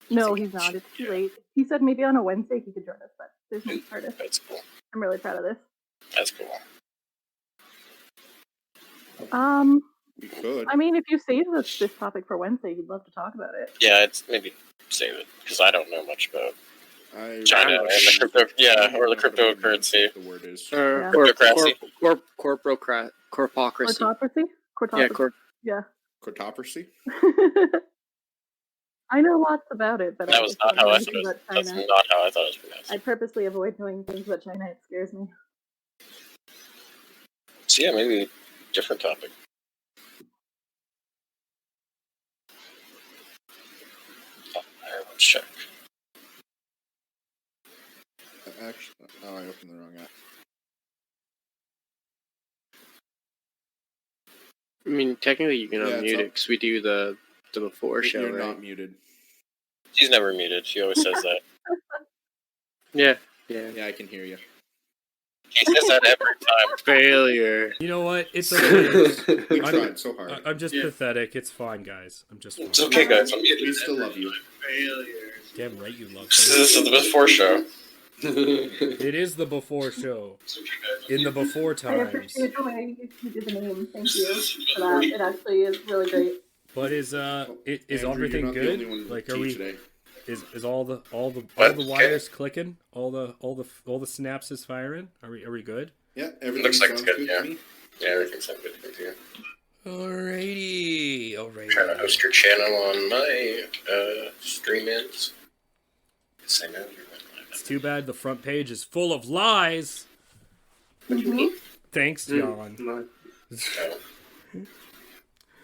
No, he's not. It's too late. He said maybe on a Wednesday he could join us, but there's no artist. That's cool. I'm really proud of this. That's cool. We could. I mean, if you save this topic for Wednesday, you'd love to talk about it. Yeah, it's maybe save it because I don't know much about China and the crypto. Yeah, or the cryptocurrency. The word is. Cryptocracy. Corpocracy. Cortocracy? Yeah. Cortocracy? I know lots about it, but that was not how I thought it was. That's not how I thought it was pronounced. I purposely avoid knowing things about China. It scares me. So yeah, maybe different topic. Let's check. Actually, I opened the wrong app. I mean, technically you can unmute it because we do the before show, You're right? not muted. She's never muted. She always says that. Yeah, I can hear you. He says that every time. Failure. You know what? It's okay. We tried so hard. I'm just pathetic. It's fine, guys. I'm just fine. It's okay, guys. I'm muted. We still love you. Failure. Damn right you love me. This is the before show. It is the before show. In the before I times. appreciate the way you did the name. Thank you for that. It actually is really great. But is Andrew, everything you're not the good? only one Like, to are we? today. Is all the wires clicking? All the snaps is firing? Are we good? Yeah, everything Looks like it's sounds good, to me. Yeah, everything sounds good here. Alrighty. Trying to host your channel on my stream-ins. Yes, I know you're going live. It's too bad the front page is full of lies. Thanks, John.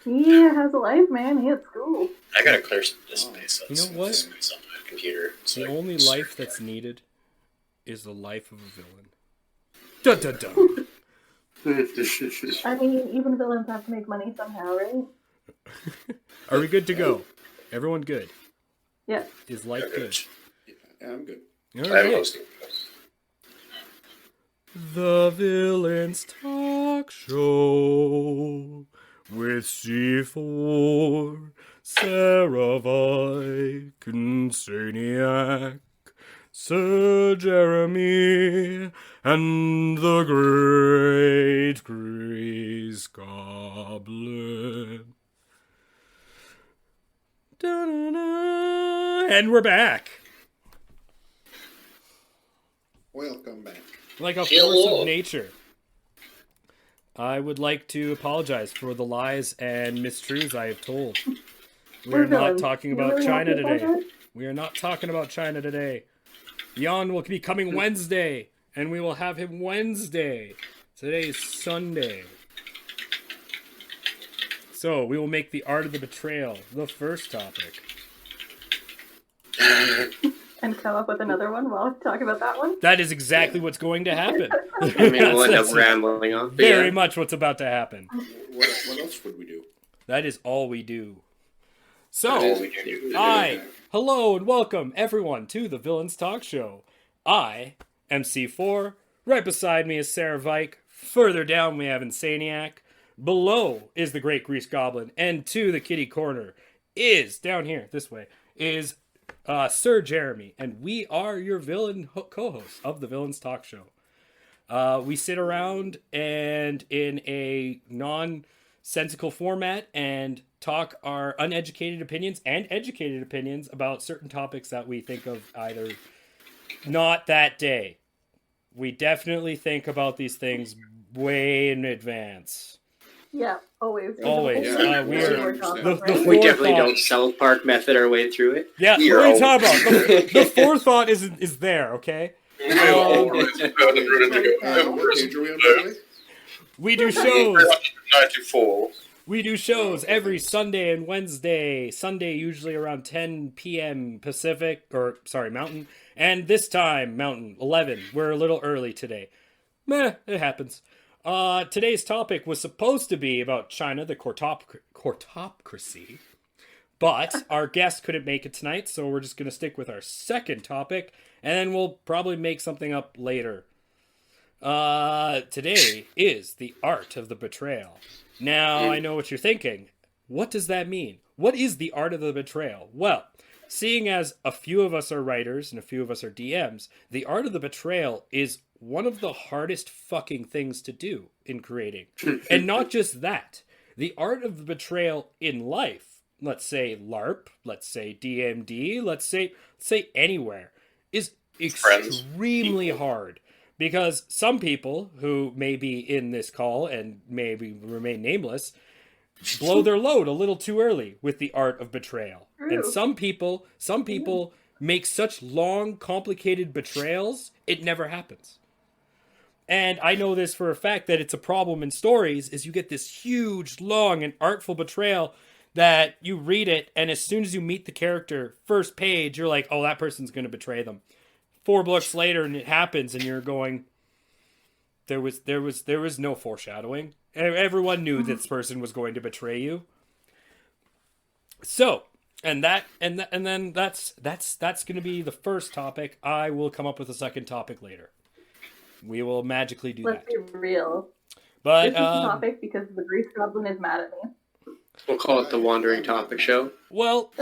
He has a life, man. He had school. I gotta clear some disk space. You know what? Space on my computer. The only life that's needed is the life of a villain. Dun dun dun. I mean, even villains have to make money somehow, right? Are we good to go? Everyone good? Yeah. Is life good? Yeah, I'm good. All I'm right. hosting. The Villains Talk Show with C4, Sara, Vike, Insaneiac, Sir Jeremy, and the Great Grease Goblin. Da-da-da. And we're back. Welcome back. Like a force of nature. I would like to apologize for the lies and mistruths I have told. We are not talking about China today. We are not talking about China today. Jan will be coming Wednesday, and we will have him Wednesday. Today is Sunday. So, we will make the art of the betrayal the first topic. And come up with another one while we talk about that one? That is exactly what's going to happen. I mean, we'll end up rambling on. Very much what's about to happen. What else would we do? That is all we do. So, hello and welcome everyone to the Villains Talk Show. I am C4. Right beside me is Sara, Vike. Further down we have Insaneiac. Below is the Great Grease Goblin. And to the kitty corner is, down here, this way, is Sir Jeremy. And we are your villain co-hosts of the Villains Talk Show. We sit around and in a nonsensical format and talk our uneducated opinions and educated opinions about certain topics that we think of either not that day. We definitely think about these things way in advance. Yeah, always. Always. Yeah. We definitely don't South Park method our way through it. Yeah, what are you talking about? The forethought is there, okay? We do shows. 94. We do shows every Sunday and Wednesday. Sunday usually around 10 p.m. Mountain. And this time, Mountain, 11. We're a little early today. Meh, it happens. Today's topic was supposed to be about China, the cortocracy. But our guest couldn't make it tonight, so we're just going to stick with our second topic. And then we'll probably make something up later. Today is the art of the betrayal. Now, I know what you're thinking. What does that mean? What is the art of the betrayal? Well, seeing as a few of us are writers and a few of us are DMs, the art of the betrayal is one of the hardest fucking things to do in creating. And not just that, the art of the betrayal in life, let's say LARP, let's say DMD, let's say anywhere, is extremely hard. Because some people who may be in this call and maybe remain nameless blow their load a little too early with the art of betrayal. True. And some people make such long, complicated betrayals, it never happens. And I know this for a fact that it's a problem in stories is you get this huge, long, and artful betrayal that you read it, and as soon as you meet the character, first page, you're like, oh, that person's going to betray them. 4 books later, and it happens, and you're going, there was no foreshadowing. Everyone knew this person was going to betray you. So, and then that's going to be the first topic. I will come up with a second topic later. We will magically do Let's that. be real. But This is the topic because the Grease Goblin is mad at me. We'll call it the Wandering Topic Show. well,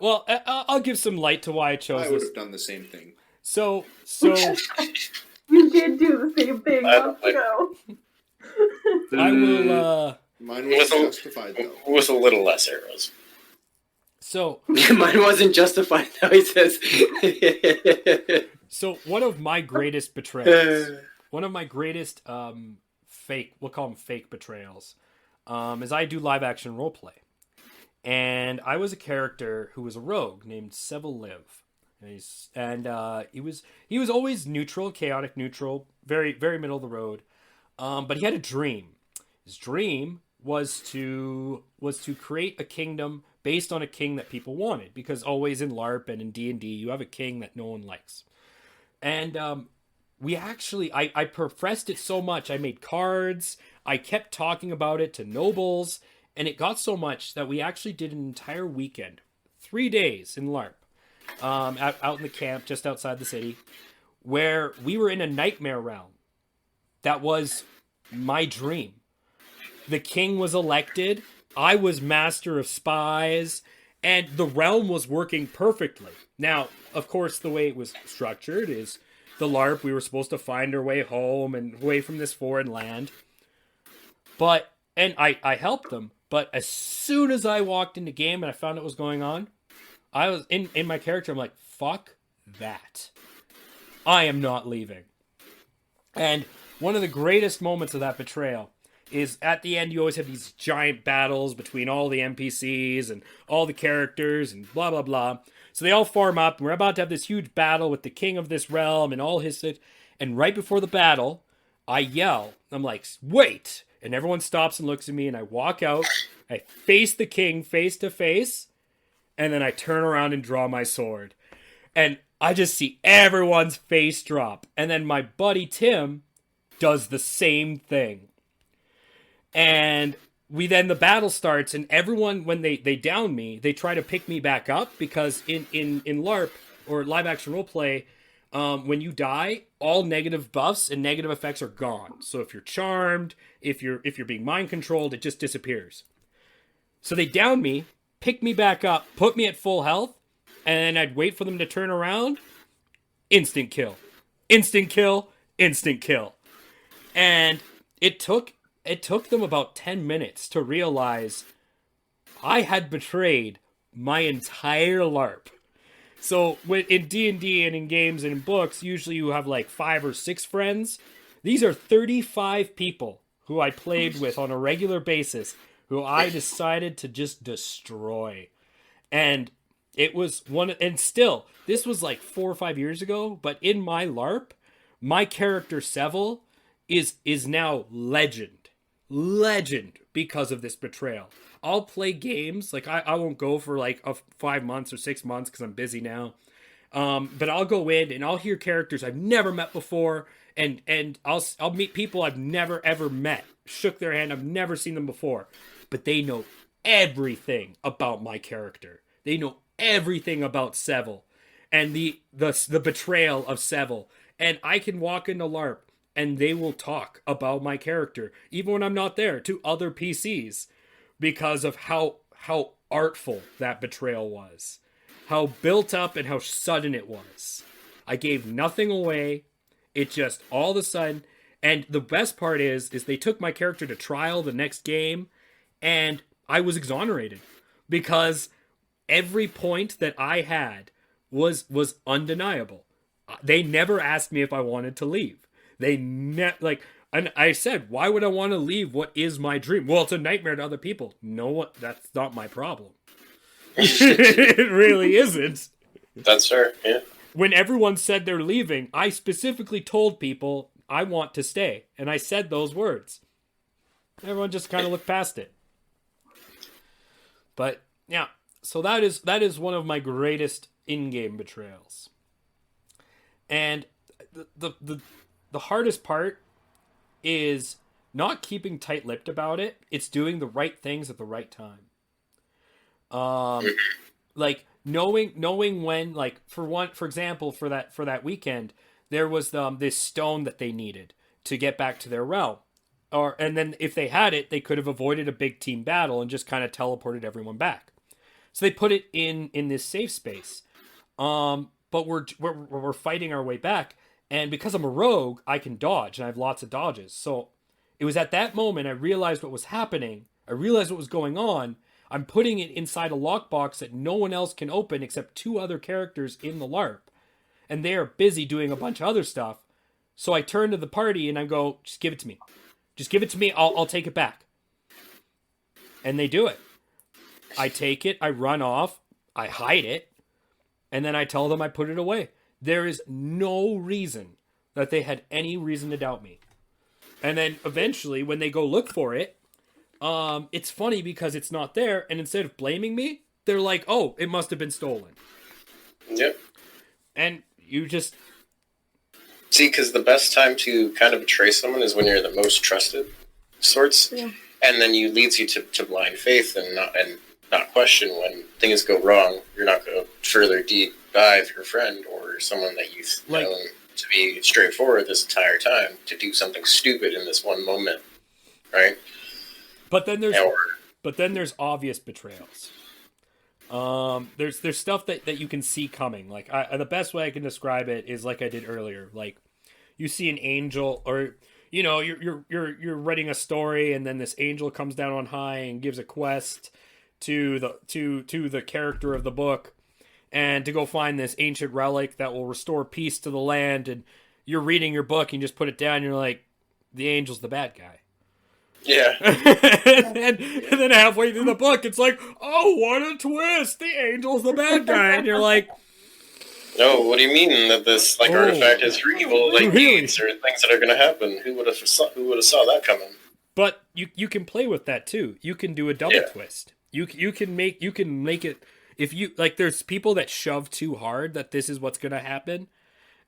I'll give some light to why I chose I would this. have done the same thing. So You did do the same thing. Let's go. I will. Mine was justified, though. With a little less arrows. So Mine wasn't justified, though, he says. So one of my greatest betrayals, one of my greatest fake, we'll call them fake betrayals, is I do live action roleplay. And I was a character who was a rogue named Seville Liv. He was always neutral, chaotic neutral, very, very middle of the road. But he had a dream. His dream was to create a kingdom based on a king that people wanted, because always in LARP and in D&D you have a king that no one likes. And I professed it so much. I made cards. I kept talking about it to nobles, and it got so much that we actually did an entire weekend, 3 days in LARP, out in the camp just outside the city, where we were in a nightmare realm. That was my dream. The king was elected. I was master of spies, and the realm was working perfectly. Now, of course, the way it was structured is the LARP, we were supposed to find our way home and away from this foreign land. And I helped them, but as soon as I walked into game and I found out what was going on, I was in my character, I'm like, fuck that. I am not leaving. And one of the greatest moments of that betrayal is at the end, you always have these giant battles between all the NPCs and all the characters and blah, blah, blah. So they all form up, and we're about to have this huge battle with the king of this realm and all his... And right before the battle, I yell. I'm like, wait! And everyone stops and looks at me, and I walk out. I face the king face to face, and then I turn around and draw my sword. And I just see everyone's face drop. And then my buddy Tim does the same thing. And the battle starts, and everyone, when they down me, they try to pick me back up, because in LARP, or live action roleplay, when you die, all negative buffs and negative effects are gone. So if you're charmed, if you're being mind controlled, it just disappears. So they down me, pick me back up, put me at full health, and I'd wait for them to turn around. Instant kill. Instant kill. Instant kill. And it took them about 10 minutes to realize I had betrayed my entire LARP. So in D&D and in games and in books, usually you have like 5 or 6 friends. These are 35 people who I played with on a regular basis, who I decided to just destroy. And it was still, this was like 4 or 5 years ago, but in my LARP, my character Seville is now legend because of this betrayal. I'll play games, like I won't go for like 5 months or 6 months because I'm busy now. But I'll go in and I'll hear characters I've never met before, and I'll meet people I've never ever met, shook their hand, I've never seen them before, but they know everything about my character. They know everything about Seville and the betrayal of Seville, and I can walk into LARP and they will talk about my character, even when I'm not there, to other PCs, because of how artful that betrayal was. how built up and how sudden it was. I gave nothing away. It just all of a sudden, and the best part is they took my character to trial the next game, and I was exonerated because every point that I had was undeniable. They never asked me if I wanted to leave. And I said, why would I want to leave what is my dream? Well, it's a nightmare to other people. No, that's not my problem. It really isn't. That's fair, yeah. When everyone said they're leaving, I specifically told people I want to stay. And I said those words. Everyone just kind of looked past it. But, yeah. So that is one of my greatest in-game betrayals. And the hardest part is not keeping tight-lipped about it. It's doing the right things at the right time. Like knowing when, like for example, for that weekend, there was this stone that they needed to get back to their realm. And then if they had it, they could have avoided a big team battle and just kind of teleported everyone back. So they put it in this safe space. But we're fighting our way back, and because I'm a rogue, I can dodge, and I have lots of dodges. So it was at that moment I realized what was happening. I realized what was going on. I'm putting it inside a lockbox that no one else can open except 2 other characters in the LARP, and they are busy doing a bunch of other stuff. So I turn to the party and I go, "Just give it to me. Just give it to me. I'll take it back." And they do it. I take it. I run off. I hide it. And then I tell them I put it away. There is no reason that they had any reason to doubt me. And then eventually, when they go look for it, it's funny because it's not there. And instead of blaming me, they're like, "Oh, it must have been stolen." Yep. And you just... See, because the best time to kind of betray someone is when you're the most trusted sorts. Yeah. And then you leads you to blind faith and not question when things go wrong. You're not going to further deep dive your friend or someone that you've known to be straightforward this entire time to do something stupid in this one moment, right? But then there's obvious betrayals. There's stuff that you can see coming. Like the best way I can describe it is like I did earlier. Like you see an angel, or you know you're writing a story, and then this angel comes down on high and gives a quest to the character of the book, and to go find this ancient relic that will restore peace to the land. And you're reading your book and you just put it down, and you're like, the angel's the bad guy. Yeah. and then halfway through the book, it's like, oh, what a twist! The angel's the bad guy, and you're like, no, what do you mean that this artifact has evil needs or things that are going to happen? Who would have saw that coming? But you can play with that too. You can do a double twist. You can make it, if you like. There's people that shove too hard that this is what's going to happen,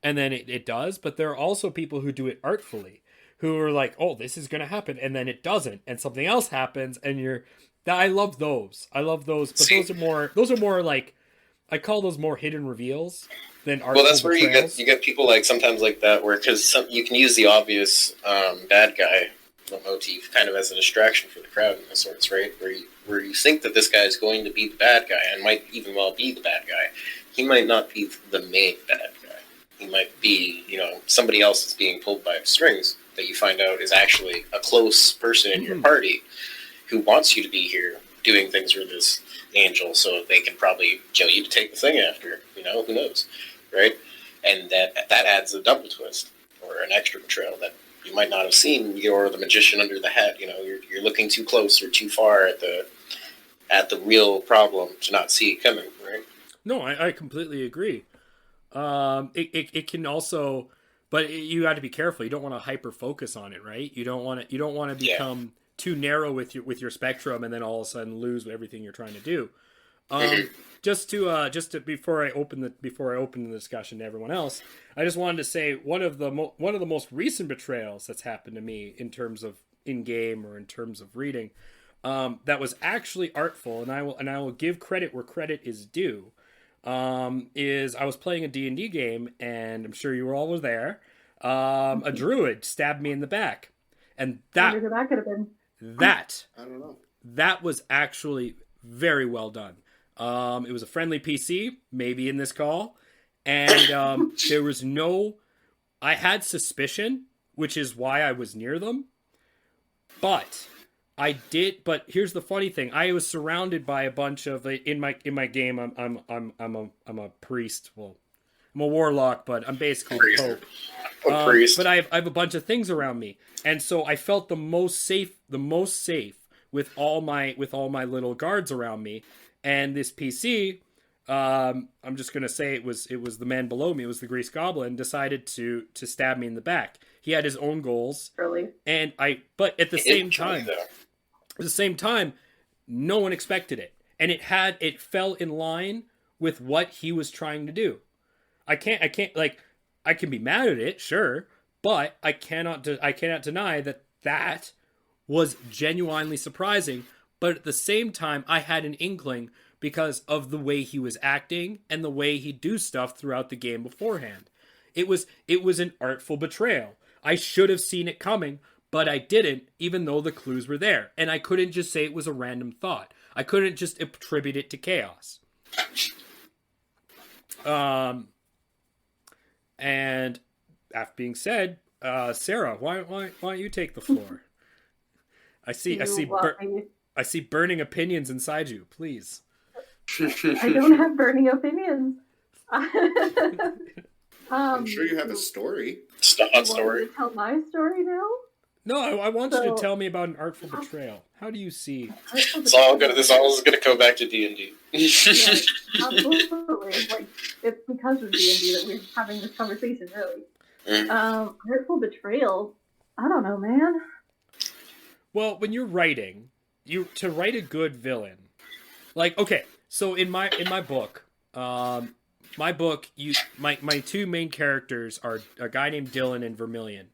and then it does. But there are also people who do it artfully, who are like, oh, this is going to happen, and then it doesn't, and something else happens, and you're. I love those. But those are more like, I call those more hidden reveals than artful. Well, that's where betrayals. you get people like sometimes like that, where because you can use the obvious bad guy motif kind of as a distraction for the crowd in this sorts, right? Where you think that this guy is going to be the bad guy and might even well be the bad guy. He might not be the main bad guy. He might be, somebody else that's being pulled by strings that you find out is actually a close person in your party who wants you to be here doing things for this angel so they can probably kill you to take the thing after. Who knows, right? And that adds a double twist or an extra betrayal that you might not have seen. You're the magician under the hat. You're looking too close or too far at the real problem to not see it coming, right? No, I completely agree. It can also, but you got to be careful. You don't want to hyper focus on it, right? You don't want to become too narrow with your spectrum, and then all of a sudden lose everything you're trying to do. Just to before I open the discussion to everyone else, I just wanted to say one of the most recent betrayals that's happened to me in terms of in game or in terms of reading, that was actually artful, and I will give credit where credit is due. Is I was playing a D&D game, and I'm sure you all were there. A druid stabbed me in the back, and that could have been. That I don't know. That was actually very well done. It was a friendly PC, maybe in this call, and there was no. I had suspicion, which is why I was near them, but But here's the funny thing: I was surrounded by a bunch of in my game. I'm a priest. Well, I'm a warlock, but I'm basically the Pope. But I have a bunch of things around me, and so I felt the most safe with all my little guards around me. And this PC, I'm just gonna say it was the man below me. It was the Grease Goblin. Decided to stab me in the back. He had his own goals, really, and but at the same time, no one expected it, and it fell in line with what he was trying to do. I can be mad at it, sure, but I cannot deny that was genuinely surprising. But at the same time, I had an inkling because of the way he was acting and the way he'd do stuff throughout the game beforehand. It was an artful betrayal. I should have seen it coming, but I didn't, even though the clues were there. And I couldn't just say it was a random thought. I couldn't just attribute it to chaos. And that being said, Sarah, why don't you take the floor? I see burning opinions inside you. Please. I don't have burning opinions. I'm sure you have a story. Hot story. Tell my story now. No, I want you to tell me about an artful betrayal. How do you see? This all is gonna go back to D&D. Yes, absolutely. Like, it's because of D&D that we're having this conversation, really. Artful betrayal. I don't know, man. Well, when you're writing, to write a good villain, like, okay, so in my book, my two main characters are a guy named Dylan and Vermilion.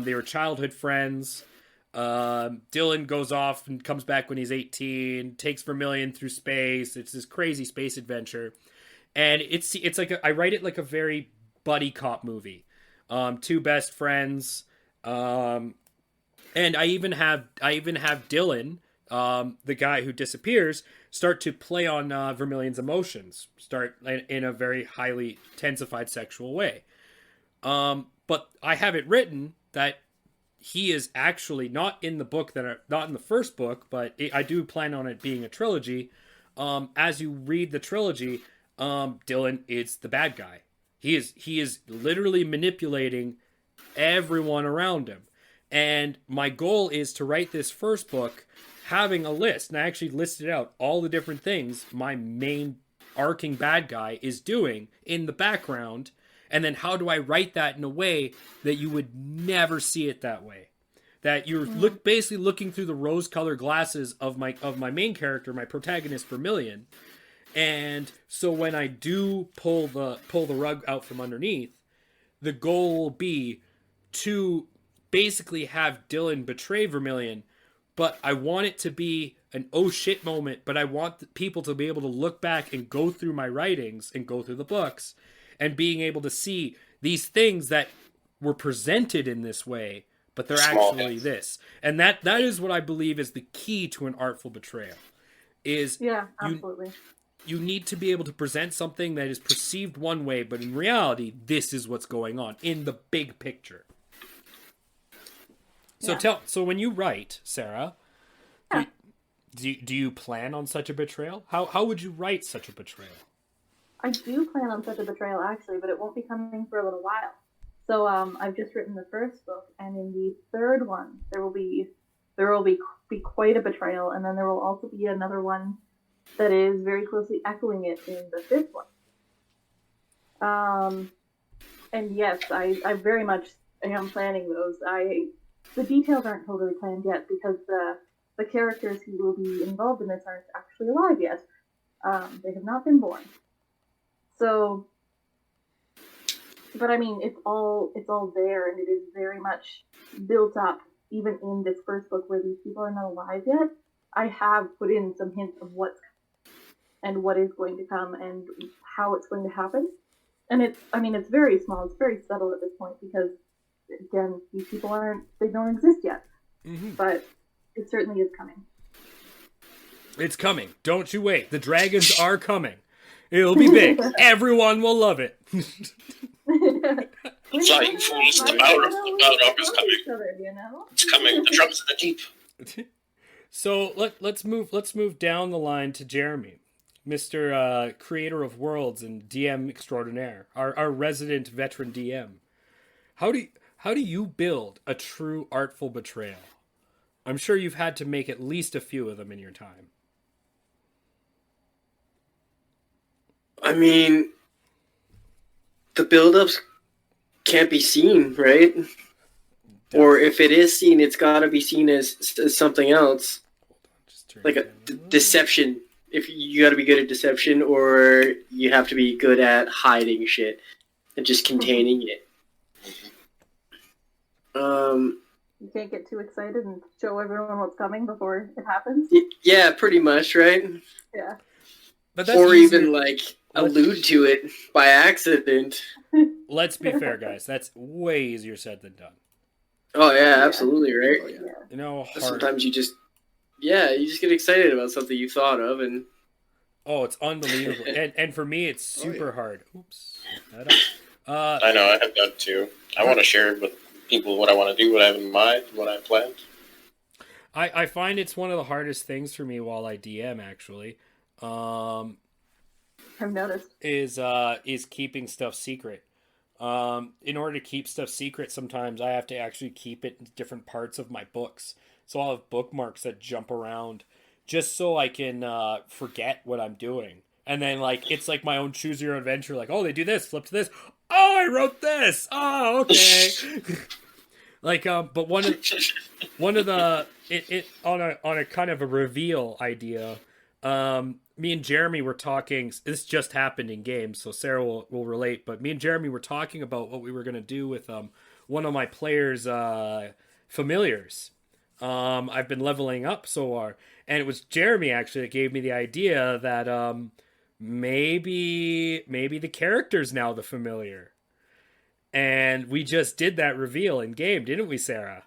They were childhood friends. Dylan goes off and comes back when he's 18, takes Vermilion through space. It's this crazy space adventure. And it's like I write it like a very buddy cop movie. Two best friends. And I even have Dylan, the guy who disappears, start to play on Vermilion's emotions, start in a very highly intensified sexual way. But I have it written that he is actually not in the book not in the first book, but I do plan on it being a trilogy. As you read the trilogy, Dylan is the bad guy. He is literally manipulating everyone around him. And my goal is to write this first book having a list. And I actually listed out all the different things my main arcing bad guy is doing in the background. And then how do I write that in a way that you would never see it that way? That you're basically looking through the rose-colored glasses of my main character, my protagonist, Vermilion. And so when I do pull the rug out from underneath, the goal will be to basically have Dylan betray Vermilion, but I want it to be an oh shit moment, but I want people to be able to look back and go through my writings and go through the books and being able to see these things that were presented in this way, but they're actually this. And that is what I believe is the key to an artful betrayal. Yeah, absolutely. You need to be able to present something that is perceived one way, but in reality, this is what's going on in the big picture. So when you write, Sarah, do you plan on such a betrayal? How would you write such a betrayal? I do plan on such a betrayal, actually, but it won't be coming for a little while. So I've just written the first book, and in the third one, there will be quite a betrayal, and then there will also be another one that is very closely echoing it in the fifth one. And yes, I very much am planning those. The details aren't totally planned yet because the characters who will be involved in this aren't actually alive yet. They have not been born. So, but I mean, it's all there, and it is very much built up. Even in this first book, where these people are not alive yet, I have put in some hints of what's and what is going to come and how it's going to happen. And it's very small. It's very subtle at this point because, again, these people don't exist yet. Mm-hmm. But it certainly is coming. It's coming. Don't you wait. The dragons are coming. It'll be big. Everyone will love it. Fly, you fools! The power of is coming. It's coming. The drums in the deep. So let's move down the line to Jeremy, Mr. Creator of Worlds and DM extraordinaire, our resident veteran DM. How do you build a true artful betrayal? I'm sure you've had to make at least a few of them in your time. I mean, the build-ups can't be seen, right? Or if it is seen, it's got to be seen as something else. Like a deception. If you got to be good at deception, or you have to be good at hiding shit and just containing it. You can't get too excited and show everyone what's coming before it happens. Yeah, pretty much, right? Yeah. But that's or easier. Even like allude to it by accident. Let's be fair, guys. That's way easier said than done. Oh yeah, absolutely, right? Oh, yeah. You know, hard. Sometimes you just get excited about something you thought of, and it's unbelievable. and for me, it's super hard. Oops. I know, I have that too. I want to share with people what I want to do, what I have in mind, what I have planned. I find it's one of the hardest things for me while I DM, actually. I've noticed. Is keeping stuff secret. In order to keep stuff secret, sometimes I have to actually keep it in different parts of my books. So I'll have bookmarks that jump around just so I can forget what I'm doing. And then it's like my own choose your own adventure. Like, oh, they do this, flip to this. Oh, I wrote this. Oh, okay. But one of the on a kind of a reveal idea. Me and Jeremy were talking. This just happened in game, so Sara will relate. But me and Jeremy were talking about what we were gonna do with one of my players' familiars. I've been leveling up so far, and it was Jeremy actually that gave me the idea that maybe the character's now the familiar, and we just did that reveal in game, didn't we, Sara?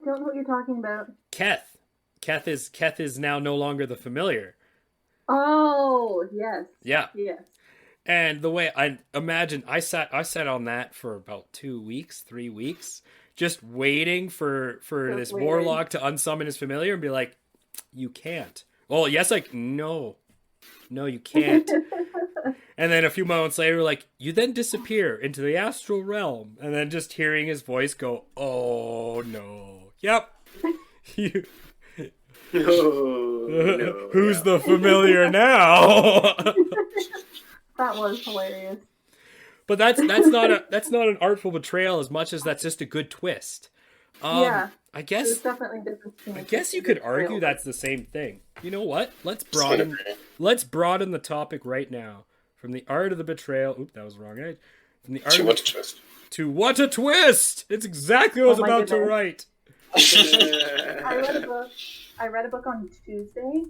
I don't know what you're talking about. Keth is now no longer the familiar. Oh, yes. Yeah. Yes. And the way I imagine, I sat on that for about 2 weeks, 3 weeks, just waiting for this warlock to unsummon his familiar and be like, you can't. Well, yes, no, you can't. And then a few moments later, you then disappear into the astral realm, and then just hearing his voice go, oh no, yep. No, Who's the familiar now? That was hilarious. But that's not an artful betrayal as much as that's just a good twist. Yeah. I guess there's definitely difference between. I guess you could argue that's the same thing. You know what? Let's broaden the topic right now from the art of the betrayal. Oop, that was wrong. From the art To what a twist. To what a twist! It's exactly what I was about to write. I read a book on Tuesday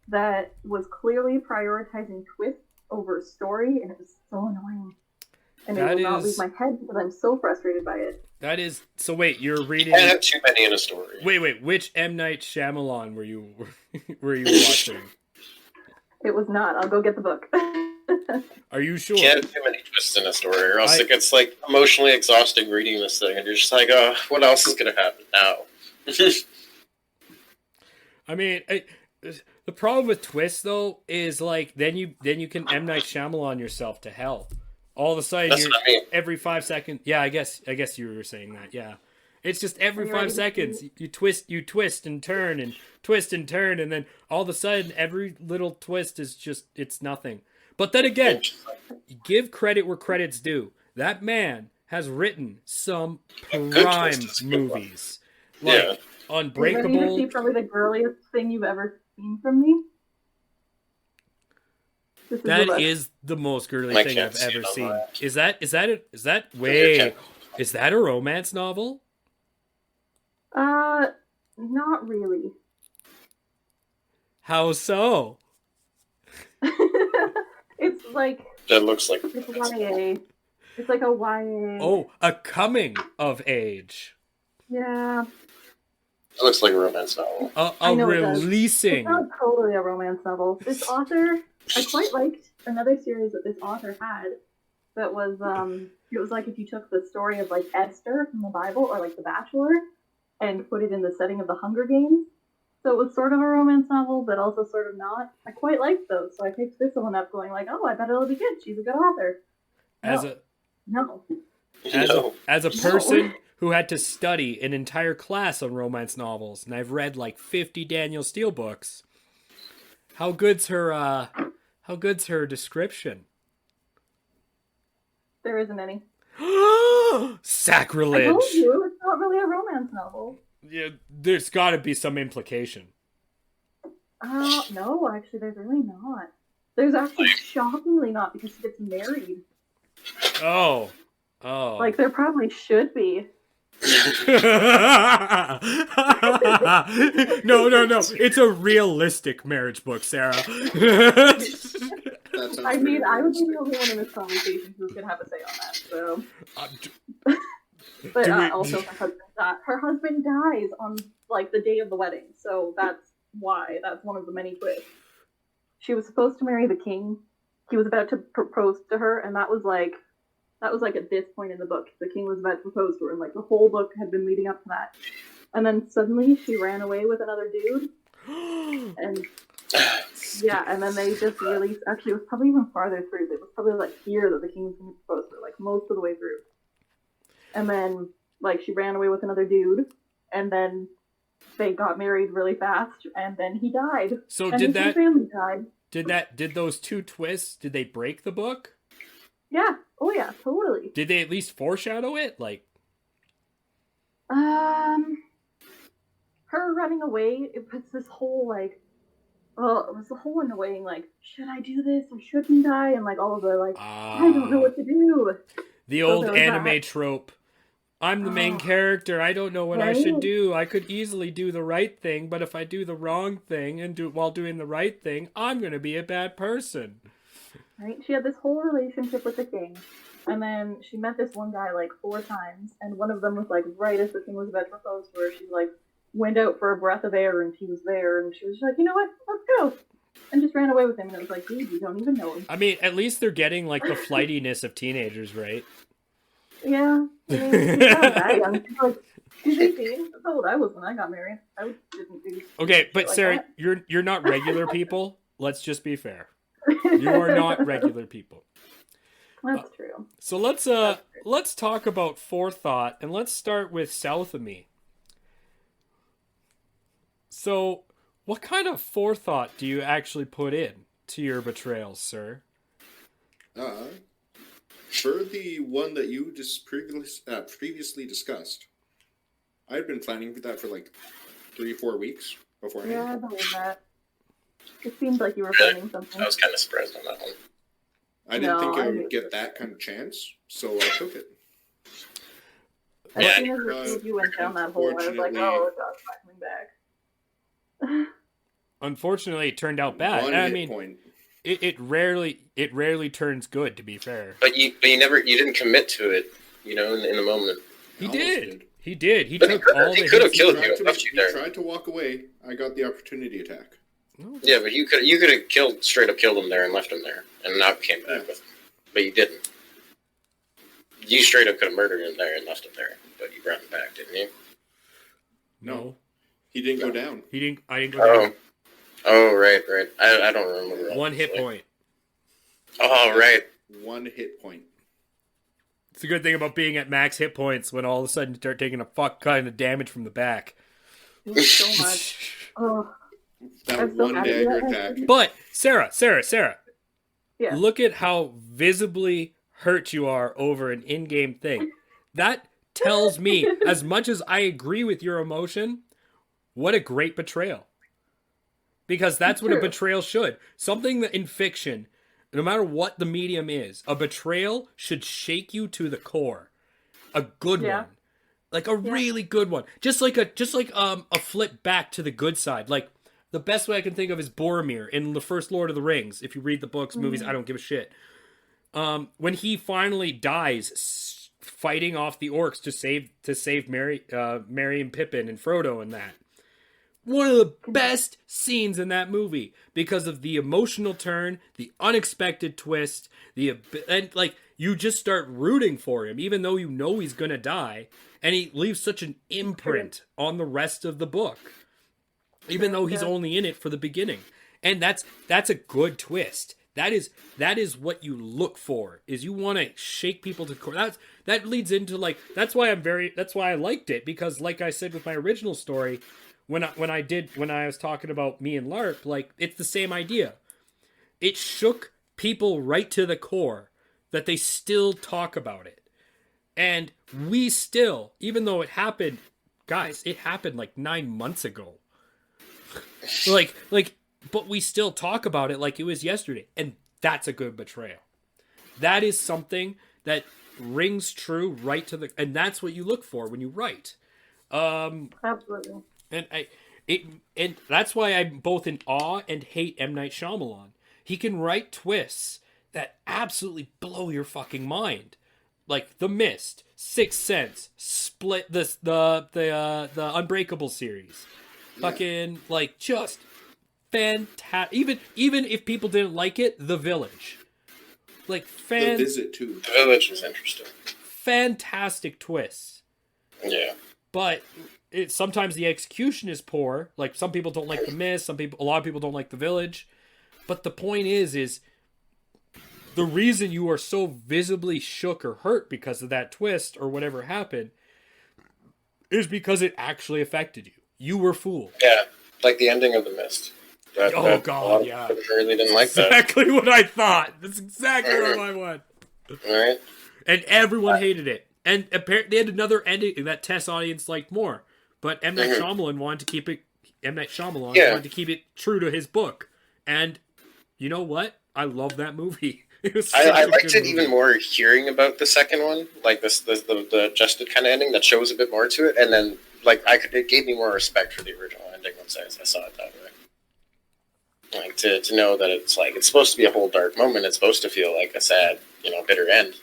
that was clearly prioritizing twist over story, and it was so annoying. And it will not leave my head because I'm so frustrated by it. That is so. Wait, you're reading? I have too many in a story. Wait. Which M. Night Shyamalan were you watching? It was not. I'll go get the book. Are you sure? You can't have too many twists in a story, or else it gets emotionally exhausting reading this thing, and you're just like, oh, what else is going to happen now? I mean, the problem with twists though is then you can M. Night Shyamalan yourself to hell. All of a sudden, every 5 seconds. Yeah, I guess you were saying that. Yeah, it's just every 5 seconds you twist and turn and twist and turn, and then all of a sudden every little twist is it's nothing. But then again, give credit where credit's due. That man has written some prime movies, Unbreakable. Is probably the girliest thing you've ever seen from me. That is the most girly thing I've ever seen. Is that wait, is that a romance novel? Not really. How so? It's that looks like it's YA. It's like a YA. Oh, a coming of age. Yeah. It looks like a romance novel. I know it does. Releasing. It's not totally a romance novel. This author, I quite liked another series that this author had that was, it was like if you took the story of like Esther from the Bible or like The Bachelor and put it in the setting of the Hunger Games. So it was sort of a romance novel, but also sort of not. I quite liked those, so I picked this one up going like, oh, I bet it'll be good. She's a good author. As a person who had to study an entire class on romance novels, and I've read like 50 Daniel Steele books, how good's her description? There isn't any. Sacrilege! I told you, it's not really a romance novel. Yeah, there's got to be some implication. No, actually, there's really not. There's actually shockingly not, because she gets married. Oh. Like, there probably should be. No. It's a realistic marriage book, Sarah. I mean, I would be the only one in this conversation who's going to have a say on that, so... But also, her husband dies on, like, the day of the wedding, so that's why. That's one of the many twists. She was supposed to marry the king. He was about to propose to her, and that was like at this point in the book. The king was about to propose to her, and, like, the whole book had been leading up to that. And then suddenly she ran away with another dude, and... Yeah, and then they just released... Actually, it was probably even farther through. It was probably, like, here that the king was going to propose to her, like, most of the way through. And then, like, she ran away with another dude, and then they got married really fast, and then he died. So and his whole family died. Did those two twists, did they break the book? Yeah. Oh, yeah, totally. Did they at least foreshadow it? Like... Her running away, it puts this whole, like... Well, it was the whole annoying, like, should I do this or shouldn't I? And, like, all of the, like, I don't know what to do. The old anime trope. I'm the main character. I don't know what I should do. I could easily do the right thing, but if I do the wrong thing while doing the right thing, I'm going to be a bad person. Right? She had this whole relationship with the king, and then she met this one guy, like, 4 times, and one of them was, like, right as the king was about to propose to her, she, like, went out for a breath of air, and he was there, and she was like, you know what, let's go. And just ran away with him, and it was like, dude, you don't even know him. I mean, at least they're getting, like, the flightiness of teenagers, right? Yeah. I mean, she's not that young. She's like, she's 18. That's how old I was when I got married. I didn't do okay, but like Sarah, that. you're not regular people. Let's just be fair. You are not regular people. That's true. So let's talk about forethought, and let's start with South of Me. So, what kind of forethought do you actually put in to your betrayals, sir? For the one that you just previously discussed, I'd been planning for that for like 3-4 weeks beforehand. Yeah, I believe that. It seemed like you were planning something. I was kind of surprised on that one. I didn't think I would get that kind of chance, so I took it. As soon as you went down that hole, I was like, oh, God's not coming back. Unfortunately, it turned out bad. I mean, it rarely turns good, to be fair. But you didn't commit to it, in the moment. He did. He took all the hits. He could have killed you and left you there. He tried to walk away. I got the opportunity attack. Yeah, but you could have straight up killed him there and left him there, and not came back with him. But you didn't. You straight up could have murdered him there and left him there, but you brought him back, didn't you? No. He didn't go down. I didn't go down. Oh, right. I don't remember. 1 hit point. Oh, right. 1 hit point. It's a good thing about being at max hit points when all of a sudden you start taking a fuck kind of damage from the back. It was so much. Oh. That one dagger attack. But, Sarah. Yeah. Look at how visibly hurt you are over an in-game thing. That tells me, as much as I agree with your emotion, what a great betrayal. Because that's what a betrayal should. Something that in fiction, no matter what the medium is, a betrayal should shake you to the core. A good one. Like a really good one. Just like a flip back to the good side. Like, the best way I can think of is Boromir in the first Lord of the Rings. If you read the books, movies, I don't give a shit. When he finally dies fighting off the orcs to save Merry and Pippin and Frodo and that. one of the best scenes in that movie because of the emotional turn, the unexpected twist, and like you just start rooting for him, even though you know he's gonna die, and he leaves such an imprint on the rest of the book, even though he's only in it for the beginning, and that's a good twist. That is what you look for. Is you want to shake people to the core. That leads into like that's why I liked it, because like I said with my original story, when I was talking about me and LARP, like it's the same idea. It shook people right to the core that they still talk about it, and we still, even though it happened, guys, it happened like 9 months ago. But we still talk about it like it was yesterday. And that's a good betrayal. That is something that rings true right to the... And that's what you look for when you write. Absolutely. And that's why I'm both in awe and hate M. Night Shyamalan. He can write twists that absolutely blow your fucking mind. Like The Mist, Sixth Sense, Split, the Unbreakable series. Yeah. Fucking, like, just... fantastic. Even if people didn't like it, The Village, like The Visit too. The Village was interesting. Fantastic twists. Yeah, but sometimes the execution is poor. Like some people don't like The Mist. A lot of people don't like The Village. But the point is the reason you are so visibly shook or hurt because of that twist or whatever happened is because it actually affected you. You were fooled. Yeah, like the ending of The Mist. God, yeah. I really didn't like that. Exactly what I thought. That's exactly where I went. Right. And everyone hated it. And apparently they had another ending that test audience liked more. But M. Night Shyamalan wanted to keep it. Wanted to keep it true to his book. And you know what? I love that movie. I liked it even more hearing about the second one, like the adjusted kind of ending that shows a bit more to it, and then like it gave me more respect for the original ending once I saw it that way. Like to know that it's like it's supposed to be a whole dark moment. It's supposed to feel like a sad, bitter end,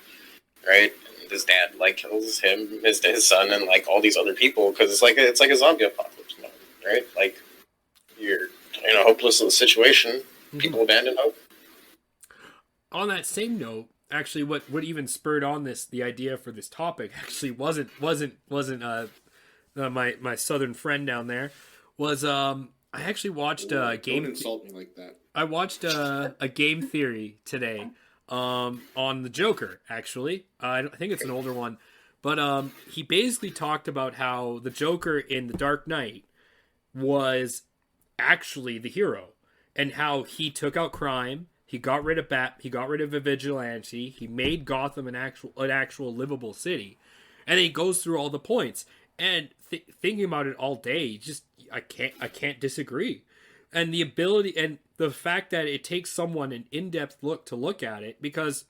right? And his dad like kills him, his son, and like all these other people because it's like a zombie apocalypse moment, right? Like you're in a hopeless situation, people abandon hope. On that same note, actually, what even spurred on the idea for this topic actually wasn't my southern friend down there was I actually watched a game. Don't insult me like that. I watched a game theory today on the Joker. Actually, I think it's an older one, but he basically talked about how the Joker in The Dark Knight was actually the hero, and how he took out crime. He got rid of He got rid of a vigilante. He made Gotham an actual livable city, and he goes through all the points. And thinking about it all day, I can't disagree. And the ability and the fact that it takes someone an in-depth look to look at it, because,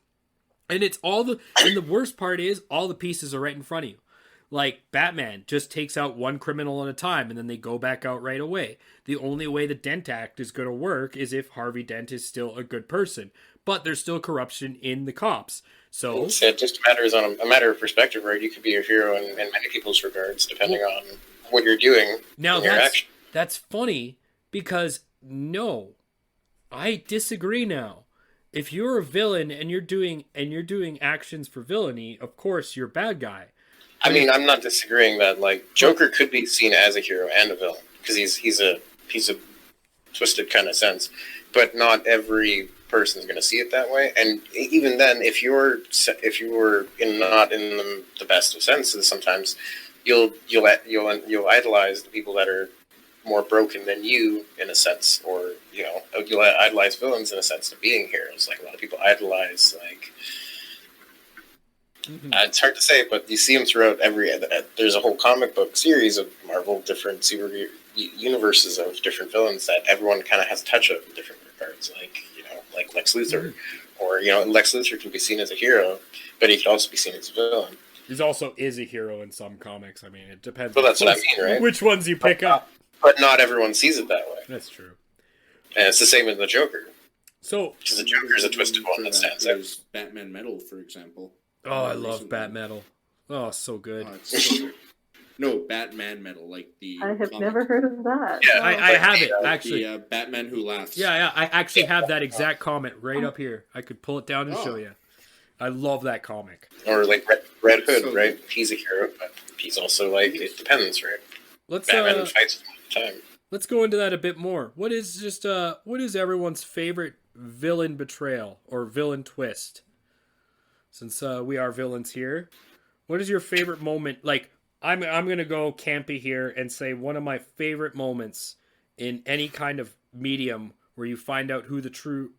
and the worst part is all the pieces are right in front of you. Like Batman just takes out one criminal at a time and then they go back out right away. The only way the Dent Act is going to work is if Harvey Dent is still a good person, but there's still corruption in the cops. So it just matters on a matter of perspective, right? You could be a hero in many people's regards, depending on what you're doing. Now that's funny because no, I disagree now. If you're a villain and you're doing actions for villainy, of course you're a bad guy. I mean, I'm not disagreeing that like Joker could be seen as a hero and a villain because he's a twisted kind of sense, but not every person's going to see it that way. And even then, if you're not in the best of senses, sometimes you'll idolize the people that are more broken than you in a sense, or you'll idolize villains in a sense of being heroes. Like a lot of people idolize like. It's hard to say, but you see them throughout there's a whole comic book series of Marvel, different super universes of different villains that everyone kind of has a touch of in different regards. Like Lex Luthor, or Lex Luthor can be seen as a hero, but he can also be seen as a villain. He also is a hero in some comics. I mean, it depends. Well, that's what I mean, right? Which ones you pick up. But not everyone sees it that way. That's true. And it's the same with the Joker. So, because the Joker is a twisted one that stands out. Batman Metal, for example. Oh, I love Bat Metal. Oh, so good. Oh, it's so good. No, Batman metal, like the. I have comic. never heard of that. Yeah, I have it, actually. The Batman Who Laughs. Yeah, I actually have that exact comic right up here. I could pull it down and show you. I love that comic. Or like Red Hood, So- right? He's a hero, but he's also like, it depends, right? Let's Batman fights all the time. let's go into that a bit more. What is everyone's favorite villain betrayal or villain twist? Since we are villains here, what is your favorite moment? Like, I'm gonna go campy here and say one of my favorite moments in any kind of medium where you find out who the true,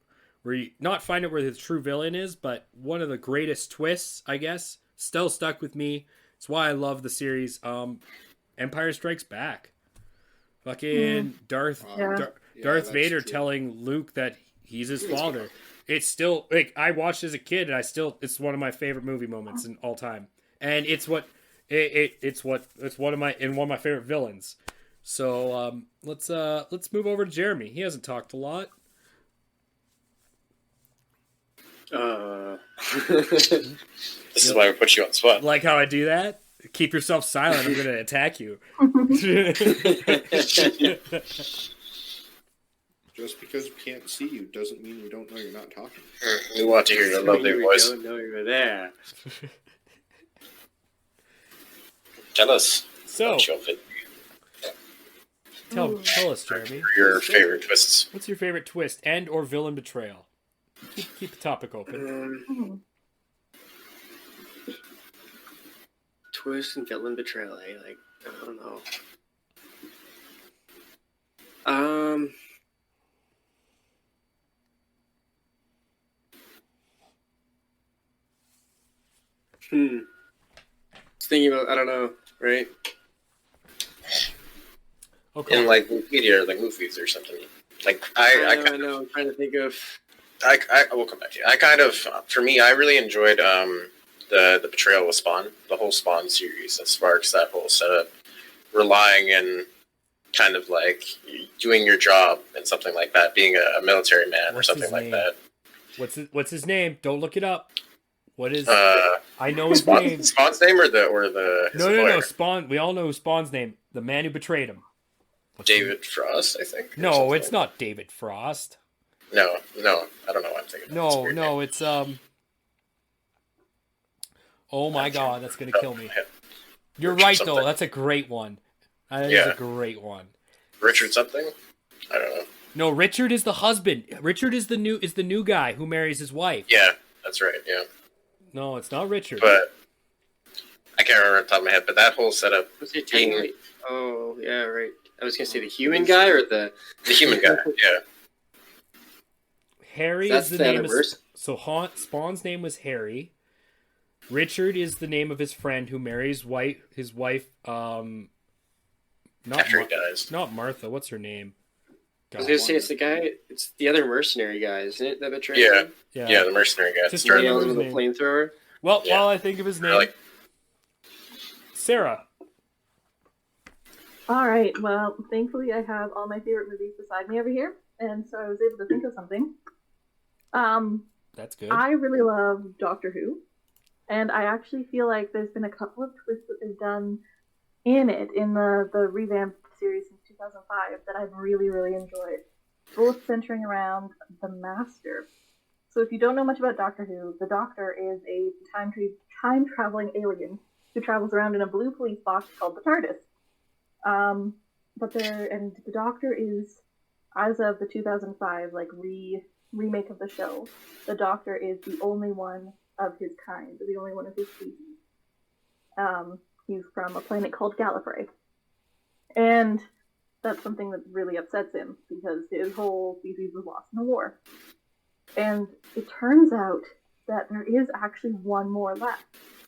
where you not find out where the true villain is, but one of the greatest twists, I guess, still stuck with me. It's why I love the series. Empire Strikes Back. Fucking Darth Vader telling Luke that he's his father. It's still like I watched as a kid, and it's one of my favorite movie moments in all time, and it's one of my favorite villains. So let's move over to Jeremy. He hasn't talked a lot. This is why we put you on the spot. Like how I do that? Keep yourself silent. I'm going to attack you. Just because we can't see you doesn't mean we don't know you're not talking. We want to hear your lovely voice. Don't know you're there. Tell us. So, What's your favorite- tell us, Jeremy. your favorite twists. What's your favorite twist and or villain betrayal? Keep the topic open. Twist and villain betrayal, eh? Like, I don't know. Just thinking about, I don't know, right? Okay. In like media or like movies or something. Like I know. I'm trying to think of. I will come back to you. I kind of, for me, I really enjoyed the betrayal with Spawn, the whole Spawn series that sparks that whole setup, relying and kind of like doing your job and something like that, being a military man or something like that. What's his name? Don't look it up. What is? I know his Spawn, name. Spawn's name or his No. employer? Spawn. We all know Spawn's name. The man who betrayed him. David Frost, I think. or No, something. it's not David Frost. No, I don't know what I'm thinking. No, it's Oh my god, that's gonna kill me. You're Richard right something. though. That's a great one. That is Yeah. a great one. Richard something? I don't know. No, Richard is the husband. Richard is the new guy who marries his wife. Yeah, that's right. Yeah, No, it's not Richard. but I can't remember off the top of my head. But that whole setup, Was it technically? Oh, yeah, right. I was gonna say the human guy or the the human guy. Yeah, Harry That's is the the name other of verse? so Spawn's name was Harry. Richard is the name of his friend who marries his wife. Not after he dies. not Martha. What's her name? I was gonna say it's the guy. It's the other mercenary guy, isn't it? That betrayed Yeah. him. Yeah, the mercenary guy. Just Started remember Nails with his a name. flamethrower. Well, Yeah. while I think of his name, like Sarah. All right. Well, thankfully, I have all my favorite movies beside me over here, and so I was able to think of something. That's good. I really love Doctor Who, and I actually feel like there's been a couple of twists that they've done in the revamped series since 2005 that I've really, really enjoyed, both centering around the Master. So if you don't know much about Doctor Who, the Doctor is a time-traveling alien who travels around in a blue police box called the TARDIS. The Doctor is, as of the 2005 remake of the show, the Doctor is the only one of his kind, the only one of his species. He's from a planet called Gallifrey, and that's something that really upsets him because his whole species was lost in a war. And it turns out that there is actually one more left,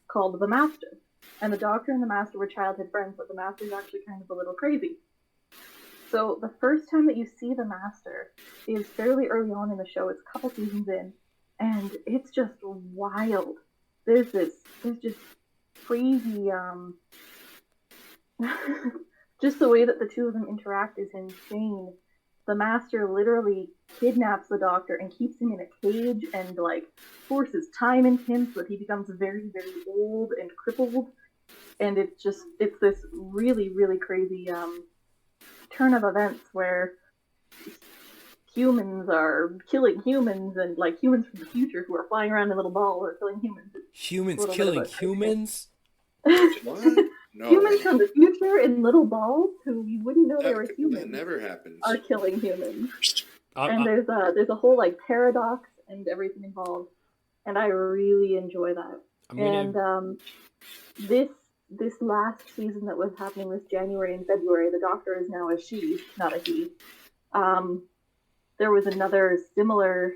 called the Master. And the Doctor and the Master were childhood friends, but the Master is actually kind of a little crazy. So the first time that you see the Master is fairly early on in the show. It's a couple seasons in, and it's just wild. There's just crazy, just the way that the two of them interact is insane. The Master literally kidnaps the Doctor and keeps him in a cage and forces time into him so that he becomes very, very old and crippled. and it's this really, really crazy turn of events where humans are killing humans, and like humans from the future who are flying around in little balls are killing humans. Humans killing humans? What? No. Humans from the future in little balls who you wouldn't know they were humans. That never happens. Are killing humans. And there's a whole like paradox and everything involved, and I really enjoy that. And this last season that was happening this January and February, the Doctor is now a she, not a he. There was another similar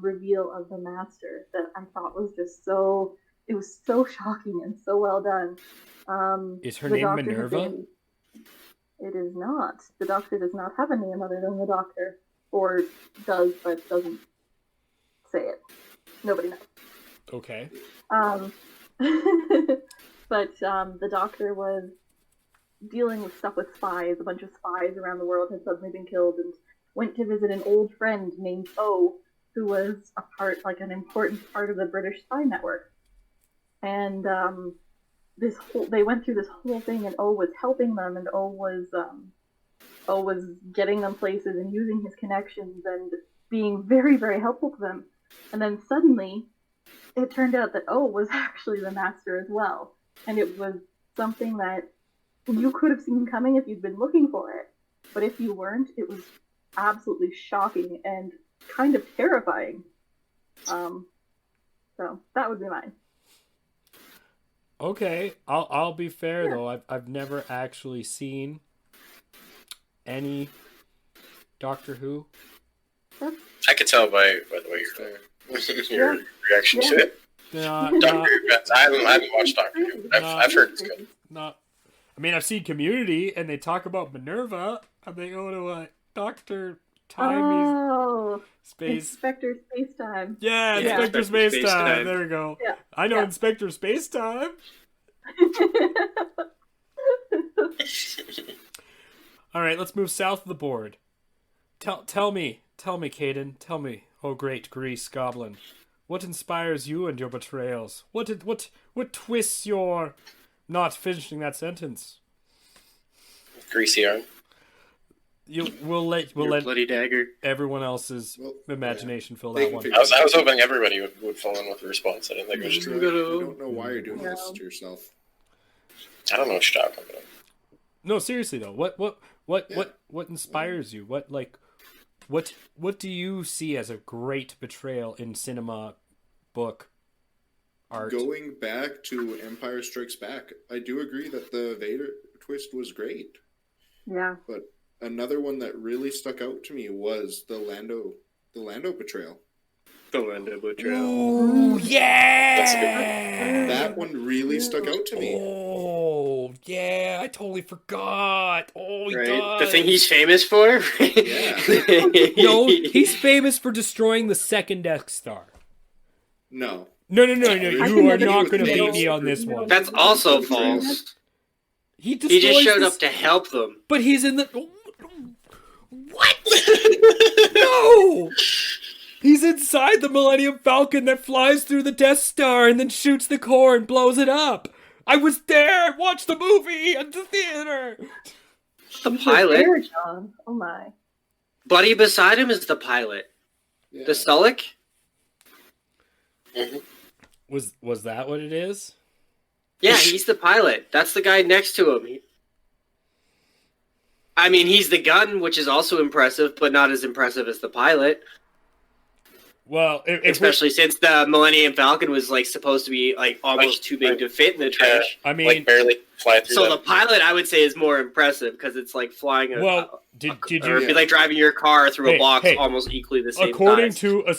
reveal of the Master that I thought was just so shocking and so well done. Is her name Minerva? It is not. The Doctor does not have a name other than the Doctor. Or does, but doesn't say it. Nobody knows. Okay. But the Doctor was dealing with stuff with spies. A bunch of spies around the world had suddenly been killed, and went to visit an old friend named O, who was an important part of the British spy network. And they went through this whole thing, and O was helping them, and O was getting them places and using his connections and being very, very helpful to them. And then suddenly, it turned out that O was actually the Master as well. And it was something that you could have seen coming if you'd been looking for it. But if you weren't, it was absolutely shocking and kind of terrifying. So that would be mine. Okay, I'll be fair though. I've never actually seen any Doctor Who. I could tell by the way your reaction to it. Doctor Who. I haven't watched Doctor Who. I've heard it's good. I mean, I've seen Community, and they talk about Minerva, and they go to a Doctor Timey Space. Inspector Spacetime. Yeah, Inspector Spacetime. There we go. Yeah. I know Inspector Spacetime. All right, let's move south of the board. Tell me, Caden. Tell me, oh great Grease Goblin, what inspires you and your betrayals? What twists your not finishing that sentence? Greasy arm. We'll let bloody dagger. Everyone else's imagination fill that one. I was hoping everybody would fall in with a response. I didn't think it was true. I don't know why you're doing this to yourself. I don't know what you're talking about. No, seriously though, what inspires you? What do you see as a great betrayal in cinema, book, art? Going back to Empire Strikes Back, I do agree that the Vader twist was great. Yeah. But another one that really stuck out to me was the Lando betrayal. The Lando betrayal. Ooh, yeah! That one really stuck out to me. Oh, yeah, I totally forgot. Oh, he does. The thing he's famous for? Yeah. No, he's famous for destroying the second Death Star. No. No. You are not going to beat me on this one. That's also false. He just showed up to help them. But he's in the... What? No! He's inside the Millennium Falcon that flies through the Death Star and then shoots the core and blows it up. I was there! I watched the movie at the theater! The pilot? There, John. Oh my. Buddy beside him is the pilot. Yeah. The Sullick? Mm-hmm. Was that what it is? Yeah, he's the pilot. That's the guy next to him. I mean, he's the gun, which is also impressive, but not as impressive as the pilot. Well, especially since the Millennium Falcon was supposed to be almost too big to fit in the trash. I mean, barely fly through. So the pilot, I would say, is more impressive because it's like flying. Did you? It'd be like driving your car through a box almost equally the same. According size. to a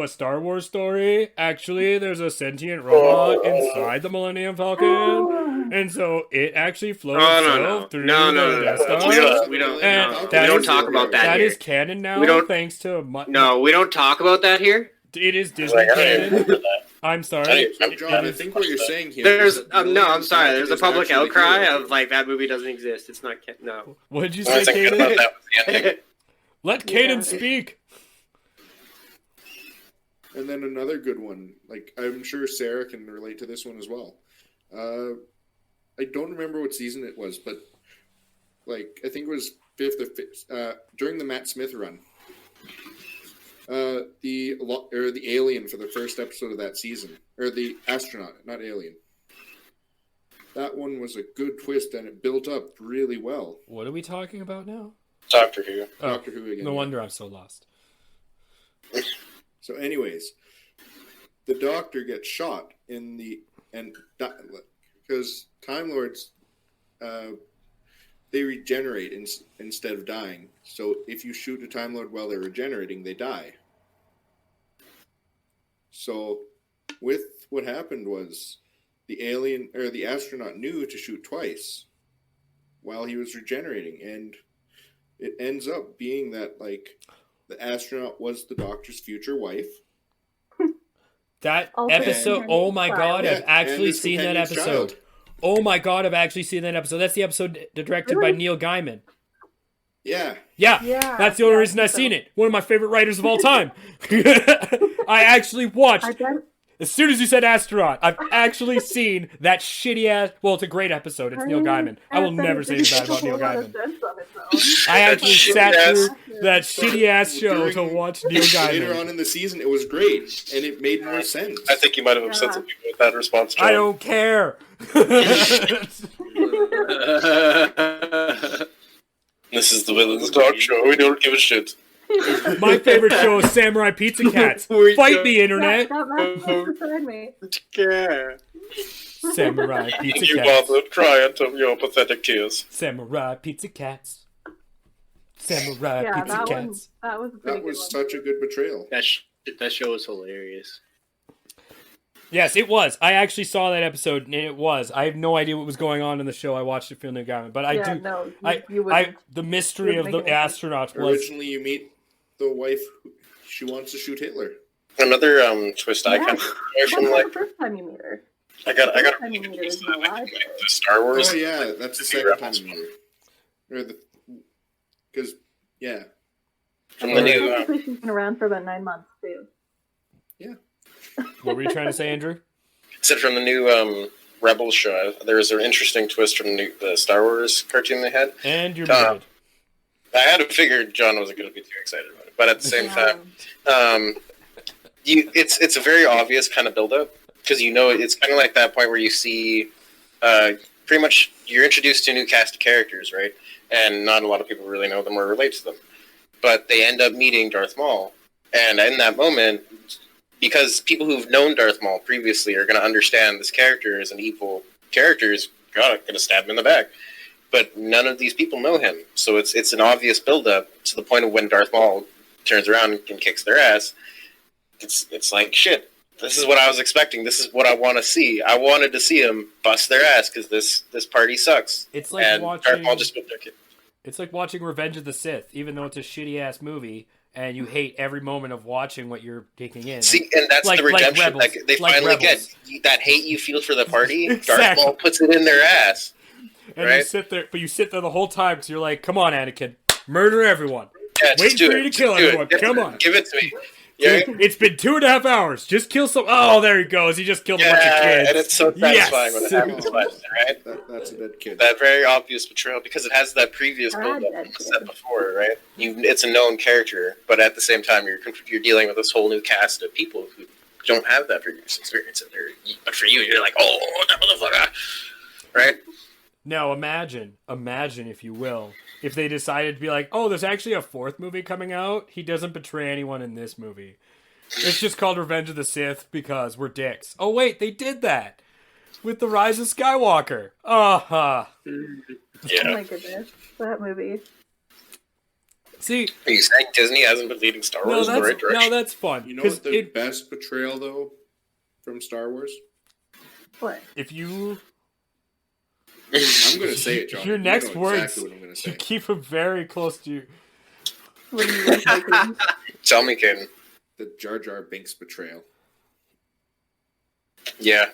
Star Wars story, actually, there's a sentient robot inside the Millennium Falcon, and so it actually floats through the Death Star. We don't talk about that. That here. is canon now. Thanks to we don't talk about that here. It is Disney canon. I'm sorry. John, I think what you're saying here. I'm sorry. There's a public outcry of that movie doesn't exist. It's not. No. What did you say, Caden? Let Caden speak. And then another good one. I'm sure Sara can relate to this one as well. I don't remember what season it was, but like I think it was fifth during the Matt Smith run. The alien for the first episode of that season, or the astronaut, not alien. That one was a good twist, and it built up really well. What are we talking about now? Doctor Who. Oh, Doctor Who again. No wonder I'm so lost. So, anyways, the Doctor gets shot because Time Lords, they regenerate instead of dying. So, if you shoot a Time Lord while they're regenerating, they die. So, with what happened was the alien or the astronaut knew to shoot twice while he was regenerating, and it ends up being that like the astronaut was the Doctor's future wife. That Also episode, oh my god, Yeah, I've actually and his seen that companion's episode. child. Oh my god, I've actually seen that episode. That's the episode directed by Really? Neil Gaiman. Yeah. Yeah, Yeah, that's the only yeah, reason I've so- seen it. One of my favorite writers of all time. I actually watched, I bet as soon as you said astronaut, I've actually seen that shitty ass, well, it's a great episode. It's Neil Gaiman. I will never say anything bad about Neil Gaiman. I actually sat through that shitty ass show to watch Neil Later on Gaiman. in the season, it was great, and it made more sense. I think you might have upset some people with that response, John. I don't care. This is the Villains Talk Show. We don't give a shit. My favorite show is Samurai Pizza Cats. We Fight don't- me, internet. That match beside me. Yeah. Samurai Pizza You Cats. bothered crying of your pathetic tears. Samurai Pizza Cats. Samurai Yeah, Pizza that one. Cats. That was a pretty That good was one. such a good betrayal. That show was hilarious. Yes, it was. I actually saw that episode, and it was. I have no idea what was going on in the show. I watched it for Neil Gaiman, but I Yeah, do. no, I, you I, wouldn't. the mystery of Wouldn't the make any sense. astronauts was. Originally, you meet the wife. She wants to shoot Hitler. Another twist I Yeah. kind of That's from not like the first time you meet her. I got The first time you meet her is in the like library. the Star Wars. Oh yeah, that's the second time you meet her. Or because yeah, From the new Technically, she's been around for about 9 months too. What were you trying to say, Andrew? said from the new Rebels show. There was an interesting twist from the Star Wars cartoon they had. And you're Uh, muted. I had to figure John wasn't going to be too excited about it, but at the same time, it's a very obvious kind of build up because you know it's kind of like that point where you see pretty much you're introduced to a new cast of characters, right? And not a lot of people really know them or relate to them, but they end up meeting Darth Maul, and in that moment, because people who've known Darth Maul previously are going to understand this character is an evil character, is going to stab him in the back. But none of these people know him, so it's an obvious build-up to the point of when Darth Maul turns around and kicks their ass. It's like, shit, this is what I was expecting. This is what I want to see. I wanted to see him bust their ass because this party sucks. It's like And watching. Darth Maul just put their kid. It's like watching Revenge of the Sith, even though it's a shitty ass movie, and you hate every moment of watching what you're taking in. See, and that's Like- the like redemption. Rebels. Like they Like finally Rebels. get that hate you feel for the party. Darth Exactly. Maul puts it in their ass. And you right? sit there, but you sit there the whole time because you're like, "Come on, Anakin, murder everyone." Yeah, Waiting just do for it. you to kill Just do it. everyone. Come on. Give it to me. Yeah, It's been 2.5 hours. Just kill some. Oh, there he goes. He just killed a bunch of yeah, kids. and it's so satisfying when it Yes. happens, right? that's a dead kid. That very obvious betrayal because it has that previous build up Dead kid. set before, right? It's a known character, but at the same time, you're dealing with this whole new cast of people who don't have that previous experience, and but for you, you're like, oh, that motherfucker, right? Now imagine, if you will, if they decided to be like, "Oh, there's actually a 4th movie coming out. He doesn't betray anyone in this movie. It's just called Revenge of the Sith because we're dicks." Oh wait, they did that with The Rise of Skywalker. Oh Yeah. my goodness, that movie. See, Are you saying Disney hasn't been leading Star no, Wars in the right direction? that's fun. You know 'Cause what the best betrayal though from Star Wars? What? if you I'm gonna say it, John. Your You next know words, exactly what I'm gonna you say. keep them very close to you. What do you guys like? Tell me, Caden. The Jar Jar Binks betrayal. Yeah,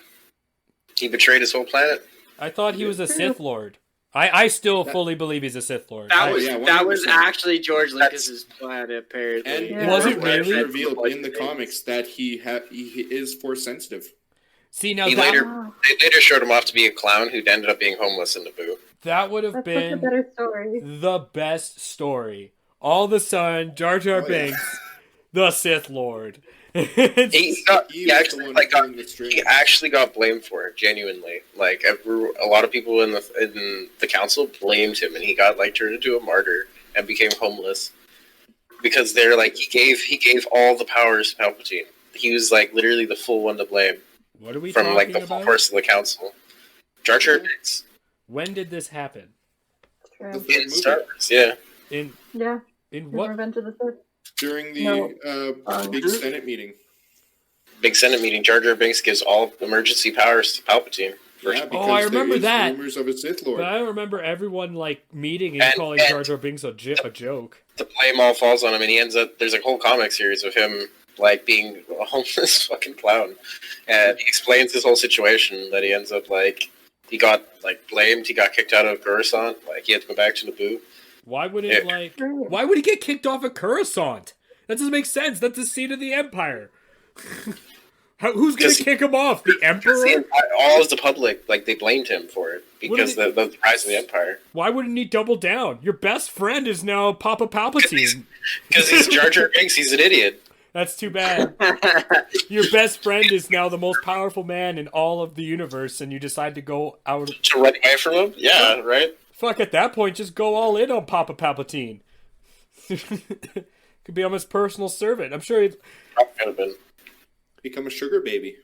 he betrayed his whole planet. I thought he was a Sith Lord. I still fully believe he's a Sith Lord. That I- was yeah, that was 100%. actually George Lucas's plan, apparently. And Yeah. Was it was actually really? revealed in the comics that he is force sensitive. See, now They later showed him off to be a clown who ended up being homeless in Naboo. that would have That's been such a better story. the best story. All of a sudden, Jar Jar Binks, the Sith Lord. He actually got blamed for it, genuinely. Like, a lot of people in the council blamed him, and he got like turned into a martyr and became homeless because they're like he gave all the powers to Palpatine. He was like literally the full one to blame. What are we from talking like the about? full force of the council? Jar Jar Binks. When did this happen? In Star Wars, yeah. In In what? Revenge of the Sith. During the big Senate meeting. Big Senate meeting, Jar Jar Binks gives all emergency powers to Palpatine. Yeah, because I remember that. Rumors of a Sith Lord. But I remember everyone like meeting and calling Jar Jar Binks a joke. The blame all falls on him, and he ends up. There's a whole comic series of him like being a homeless fucking clown, and he explains his whole situation that he ends up like he got like blamed, he got kicked out of Coruscant, like he had to go back to Naboo. Why would it Why would he get kicked off of Coruscant? That doesn't make sense. That's the seat of the Empire. Who's gonna kick him off? The Emperor? All of the public, like, they blamed him for it because the rise of the Empire. Why wouldn't he double down? Your best friend is now Papa Palpatine. Because he's Jar Jar Binks. He's an idiot. That's too bad. Your best friend is now the most powerful man in all of the universe, and you decide to go out to run away from him. Yeah, right. Fuck, at that point, just go all in on Papa Palpatine. Could be on his personal servant. I'm sure he'd could have been. Become a sugar baby.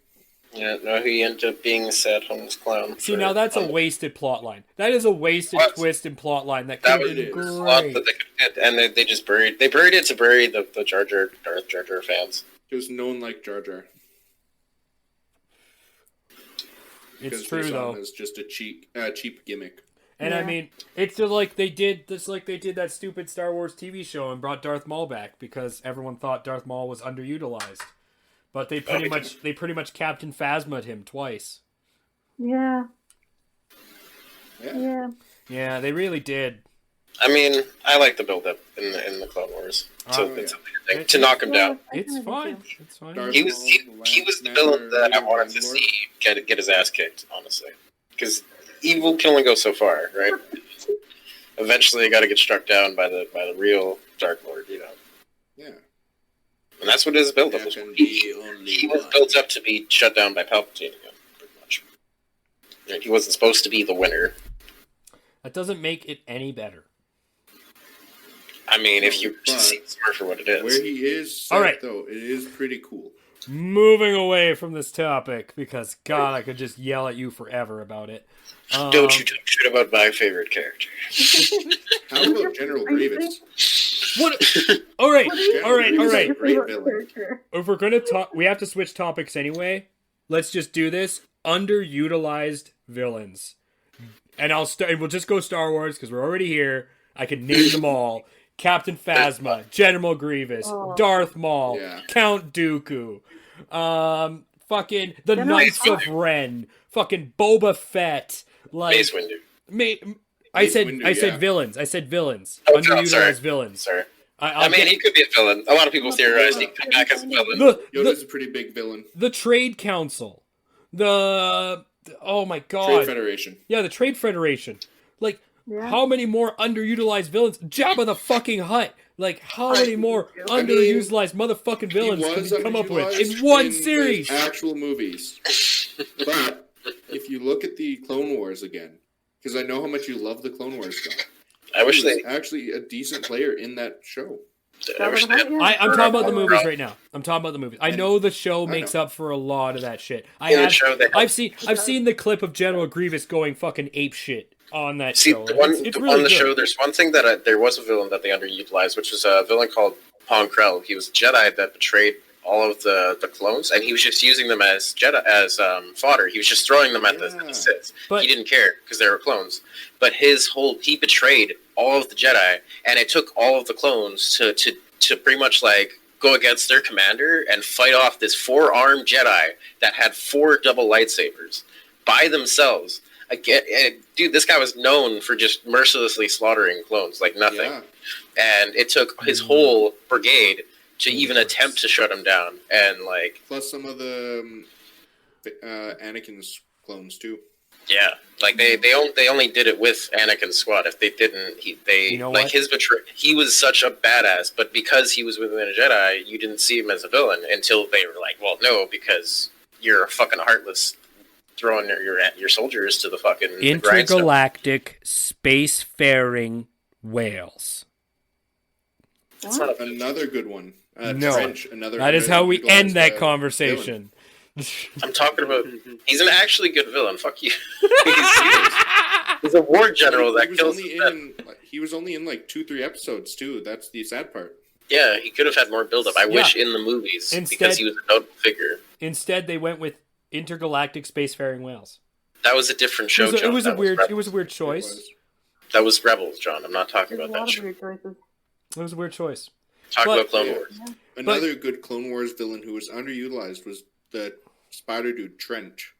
Yeah, no, he ended up being a sad homeless clown. See, now that's a wasted plotline. That is a wasted twist in plotline. That could have been great. And they just buried it to bury the Darth Jar Jar fans. It was known like Jar Jar. It's true though. It's just a cheap gimmick. And I mean, it's just like they did that stupid Star Wars TV show and brought Darth Maul back because everyone thought Darth Maul was underutilized. But they pretty much Captain Phasma'd him twice. Yeah. Yeah, they really did. I mean, I like the build up in the Clone Wars to knock him down. It's fine. It's fine. He was the villain that I wanted to see get his ass kicked, honestly, because evil can only go so far, right? Eventually, you got to get struck down by the real Dark Lord, you know. Yeah. And that's what his build-up was. He was built up to be shut down by Palpatine again, pretty much. He wasn't supposed to be the winner. That doesn't make it any better. I mean, if you just see Sara for what it is. Where he is set, all right, though, it is pretty cool. Moving away from this topic, because, God, I could just yell at you forever about it. Don't you talk shit about my favorite character. How about General Grievous? What? All right. If we're gonna talk, we have to switch topics anyway. Let's just do this. Underutilized villains, and we'll just go Star Wars because we're already here. I can name them all: Captain Phasma, General Grievous, Darth Maul, Count Dooku, fucking the Knights of Ren, fucking Boba Fett, like Mace Windu. I said villains. I said villains. Underutilized villains. Sorry. I mean, he could be a villain. A lot of people theorize he could come back as a villain. Yoda's a pretty big villain. The Trade Council. Oh my God. Trade Federation. Yeah, the Trade Federation. Like, how many more underutilized villains? Jabba the fucking Hutt. Like, how many more underutilized motherfucking villains can you come up with in one series? Actual movies. But if you look at the Clone Wars again, because I know how much you love the Clone Wars stuff. I wish they actually a decent player in that show. I'm talking about the movies right now. I know the show makes up for a lot of that shit. I've seen the clip of General Grievous going fucking ape shit on that show. On the show, there's one thing that there was a villain that they underutilized, which was a villain called Pong Krell. He was a Jedi that betrayed all of the clones, and he was just using them as fodder. He was just throwing them at the Sith. He didn't care because they were clones. But he betrayed all of the Jedi, and it took all of the clones to pretty much like go against their commander and fight off this 4-armed Jedi that had 4 double lightsabers by themselves. Dude, this guy was known for just mercilessly slaughtering clones like nothing. Yeah. And it took his whole brigade to even attempt to shut him down, and like plus some of the Anakin's clones too. Yeah, like they only did it with Anakin's squad. If they didn't, he was such a badass. But because he was within a Jedi, you didn't see him as a villain until they were like, well, no, because you're a fucking heartless, throwing your soldiers to the fucking intergalactic spacefaring whales. That's not Another good one. No, Trench, that is how we end that conversation. I'm talking about. He's an actually good villain. Fuck you. He's a war general that kills. He was only in like 2-3 episodes too. That's the sad part. Yeah, he could have had more build-up. I wish in the movies because he was a notable figure. Instead, they went with intergalactic spacefaring whales. That was a different show. It was a weird choice. That was Rebels, John. I'm not talking about that show. Weird choices. It was a weird choice. Talk about Clone Wars. Yeah. Another good Clone Wars villain who was underutilized was the Spider Dude Trench.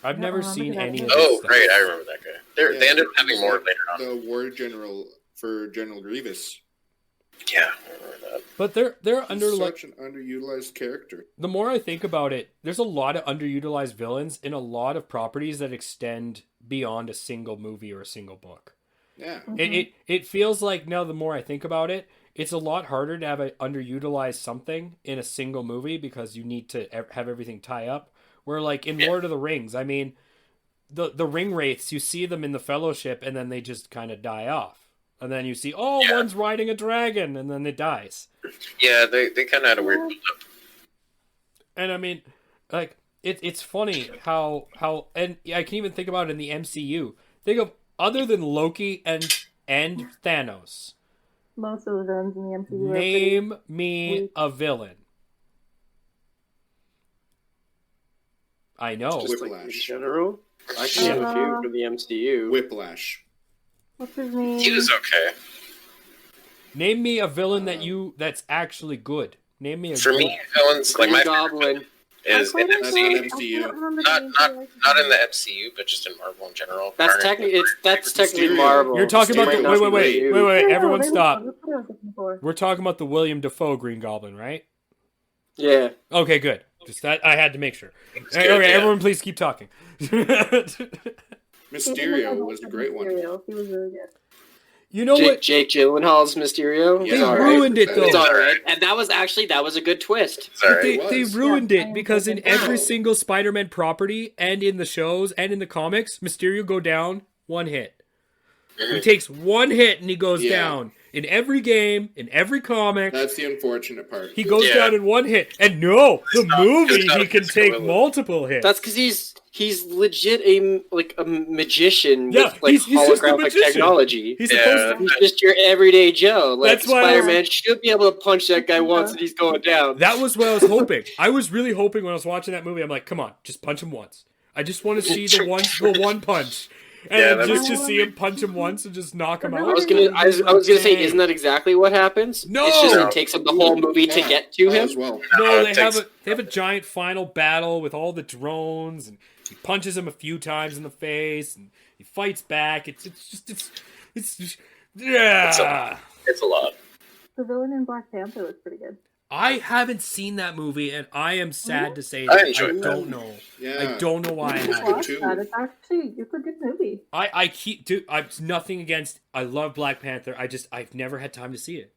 I've never seen any of this Oh, stuff. right. I remember that guy. They ended up having more later on. The war general for General Grievous. Yeah, I remember that. But they're under Such an underutilized character. The more I think about it, there's a lot of underutilized villains in a lot of properties that extend beyond a single movie or a single book. Yeah. It feels like now the more I think about it, it's a lot harder to have an underutilized something in a single movie because you need to have everything tie up. Where like in Lord of the Rings, I mean, the ring wraiths, you see them in the Fellowship and then they just kind of die off. And then you see, one's riding a dragon, and then it dies. Yeah, they kind of had a weird build-up. And I mean, like, it's funny how, and I can even think about it in the MCU. Think of, other than Loki and Thanos, Most of the villains in the MCU. name me a villain. I know. Just like in Whiplash. general, I can name a few for the MCU. Whiplash. What's his name? He was okay. Name me a villain that's actually good. Name me a For me, villains like my Goblin. is in That's MCU. not MCU. Not in the MCU, but just in Marvel in general. That's technically Mysterio. Marvel. You're talking about Mysterio. the, wait, Yeah, everyone that's stop. what I was looking for. We're talking about the William Dafoe Green Goblin, right? Yeah. Okay, good. Just that I had to make sure. It's Okay, good, yeah. everyone please keep talking. Mysterio was a great one. Mysterio. He was really good. You know what? Jake Gyllenhaal's Mysterio. Yeah, They It's all right. ruined it, though. It's all right. And that was a good twist. It's alright. They was. ruined Yeah, it because in every single Spider-Man property and in the shows and in the comics, Mysterio go down one hit. He takes one hit and he goes Yeah. down. In every game, in every comic, That's the unfortunate part. he goes Yeah. down in one hit. And no, the movie, it's not he a can physical take villain. multiple hits. That's because he's legit a magician Yeah, with like he's just a holographic magician. technology. He's Yeah. supposed to... He's just your everyday Joe. Like That's why Spider-Man should be able to punch that guy once and he's going down. That was what I was hoping. I was really hoping when I was watching that movie, I'm like, come on, just punch him once. I just want to see the one punch. And Yeah, then that just was- to see him punch him once and just knock him I out. was gonna say, isn't that exactly what happens? No! It's just it takes him the whole movie to get to him. as well. No, it they takes- have a giant final battle with all the drones, and he punches him a few times in the face, and he fights back. It's yeah. It's a lot. The villain in Black Panther was pretty good. I haven't seen that movie, and I am sad to say I that I enjoyed that. don't know. Yeah. I don't know why I It's haven't. good too. It's actually it's a good movie. I keep dude. I'm nothing against. I love Black Panther. I've never had time to see it.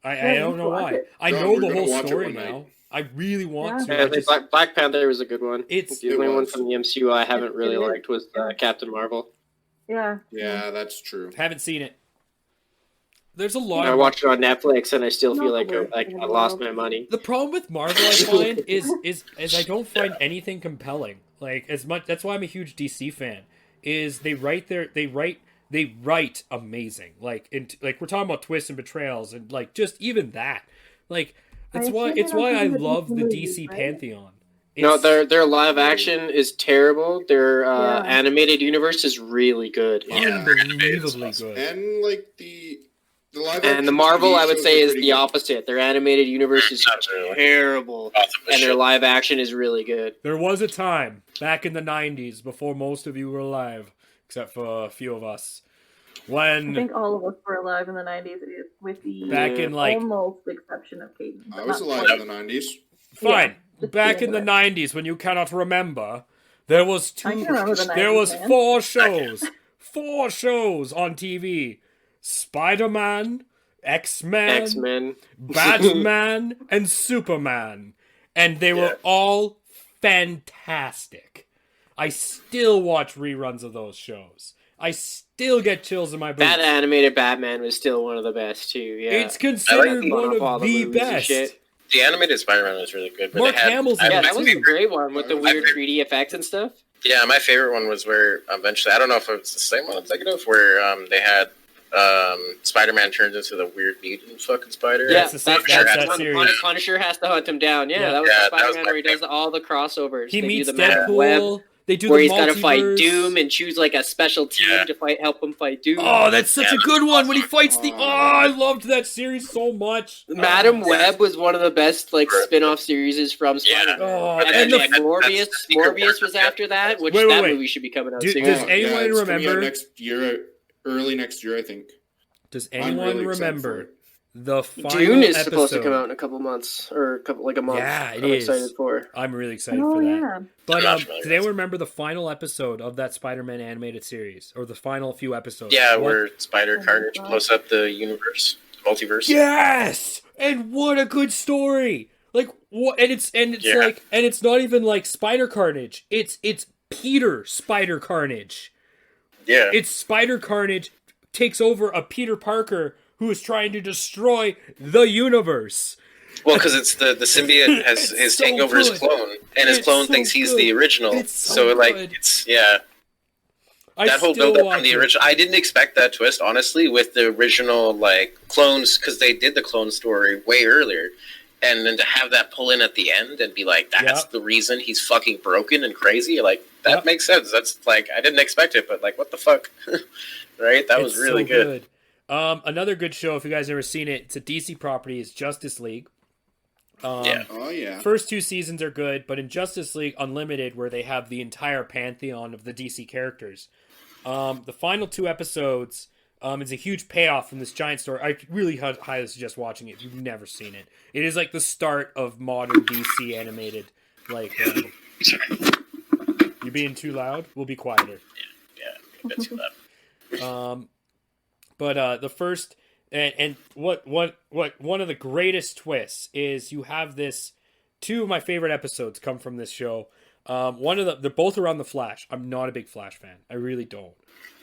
I you don't should know watch why. it. I No, know we're the gonna whole watch it story one now. night. I really want to. Yeah, I just- Black Panther was a good one. It's- The only It one was. from the MCU I haven't really It is. liked was Captain Marvel. Yeah. Yeah, that's true. haven't seen it. There's a lot I of watched it on Netflix and I still feel Not like the worst I thing in the lost world. my money. the problem with Marvel. I find is I don't find anything compelling. Like as much. That's why I'm a huge DC fan. Is they write amazing. Like we're talking about twists and betrayals and like just even that. Like it's I why think it's they're why not I doing the love the movies, DC right? pantheon. No, It's their live action is terrible. Their Yeah. animated universe is really good. Yeah. unbelievably good. And like the live And the action Marvel, TV I would shows say, are is pretty the good. opposite. Their animated universe is Not really. terrible, Awesome as and their shit. live action is really good. There was a time back in the 90s before most of you were alive, except for a few of us, I when think all of us were alive in the 90s, with the back in like almost exception of Caden. I was alive in the 90s. fine, back in the 90s when you cannot remember, there was I can remember the 90s, there was man. four shows on TV. Spider-Man, X-Men, X-Men. Batman, and Superman. And they were all fantastic. I still watch reruns of those shows. I still get chills in my boots. That animated Batman was still one of the best too. Yeah, It's considered like one all of the the movies and best. shit. The animated Spider-Man was really good. But Mark they had, Hamill's in I- Yeah, it, that was too. a great one with the weird I- 3D effects and stuff. Yeah, my favorite one was where eventually, I don't know if it's the same one I'm thinking of, where they had Spider-Man turns into the weird mutant fucking spider. Yeah, That's the same- that's that's the that one series. Punisher has to hunt him down. Yeah, Yeah. that was Yeah, the that was Spider-Man my where he does favorite. all the crossovers. He They meets do the Mad Deadpool. Web, They do where the he's got to fight multiverse. Doom and choose like a special team Yeah. to help him fight Doom. Oh, that's such Yeah, a good that's one when he awesome. fights the. Oh, I loved that series so much. Madam Oh. Web was one of the best like Right. spin-off series from Yeah. Spider-Man. Oh, And and then the- like, Morbius, that's the secret Morbius word was for after that, which Wait, that wait. movie should be coming out Does soon. anyone it's coming out remember- next year, early next year, I think. Does I'm anyone really excited for remember it. the final Dune is episode? supposed to come out in a couple months, or like a month. Yeah, it I'm is. excited for. I'm really excited Oh for that. yeah. But I'm not familiar do with anyone remember the final episode of that Spider-Man animated series, or the final few episodes? Yeah, What- where Spider Oh my Carnage God. blows up the universe, multiverse. Yes, and what a good story! Like what? And it's Yeah. like, and it's not even like Spider Carnage. It's Peter Spider Carnage. Yeah. It's Spider Carnage takes over a Peter Parker who is trying to destroy the universe. Well, because it's the symbiote has It's is so taking over his good. clone, and his It's clone so thinks he's good. the original. It's so like good. it's that whole still build up watch from the it. original. I didn't expect that twist, honestly, with the original like clones, because they did the clone story way earlier, and then to have that pull in at the end and be like, that's Yep. the reason he's fucking broken and crazy. Like that Yep. makes sense. That's like I didn't expect it, but like what the fuck, right? That was It's really so good. Another good show, if you guys never seen it, it's a DC property, is Justice League. Yeah. Oh yeah. First two seasons are good, but in Justice League Unlimited, where they have the entire pantheon of the DC characters, the final two episodes is a huge payoff from this giant story. I really highly suggest watching it if you've never seen it. It is like the start of modern DC animated. Like, you being too loud? We'll be quieter. Yeah, it's that. But the first and what one of the greatest twists is you have this. Two of my favorite episodes come from this show. They're both around the Flash. I'm not a big Flash fan. I really don't.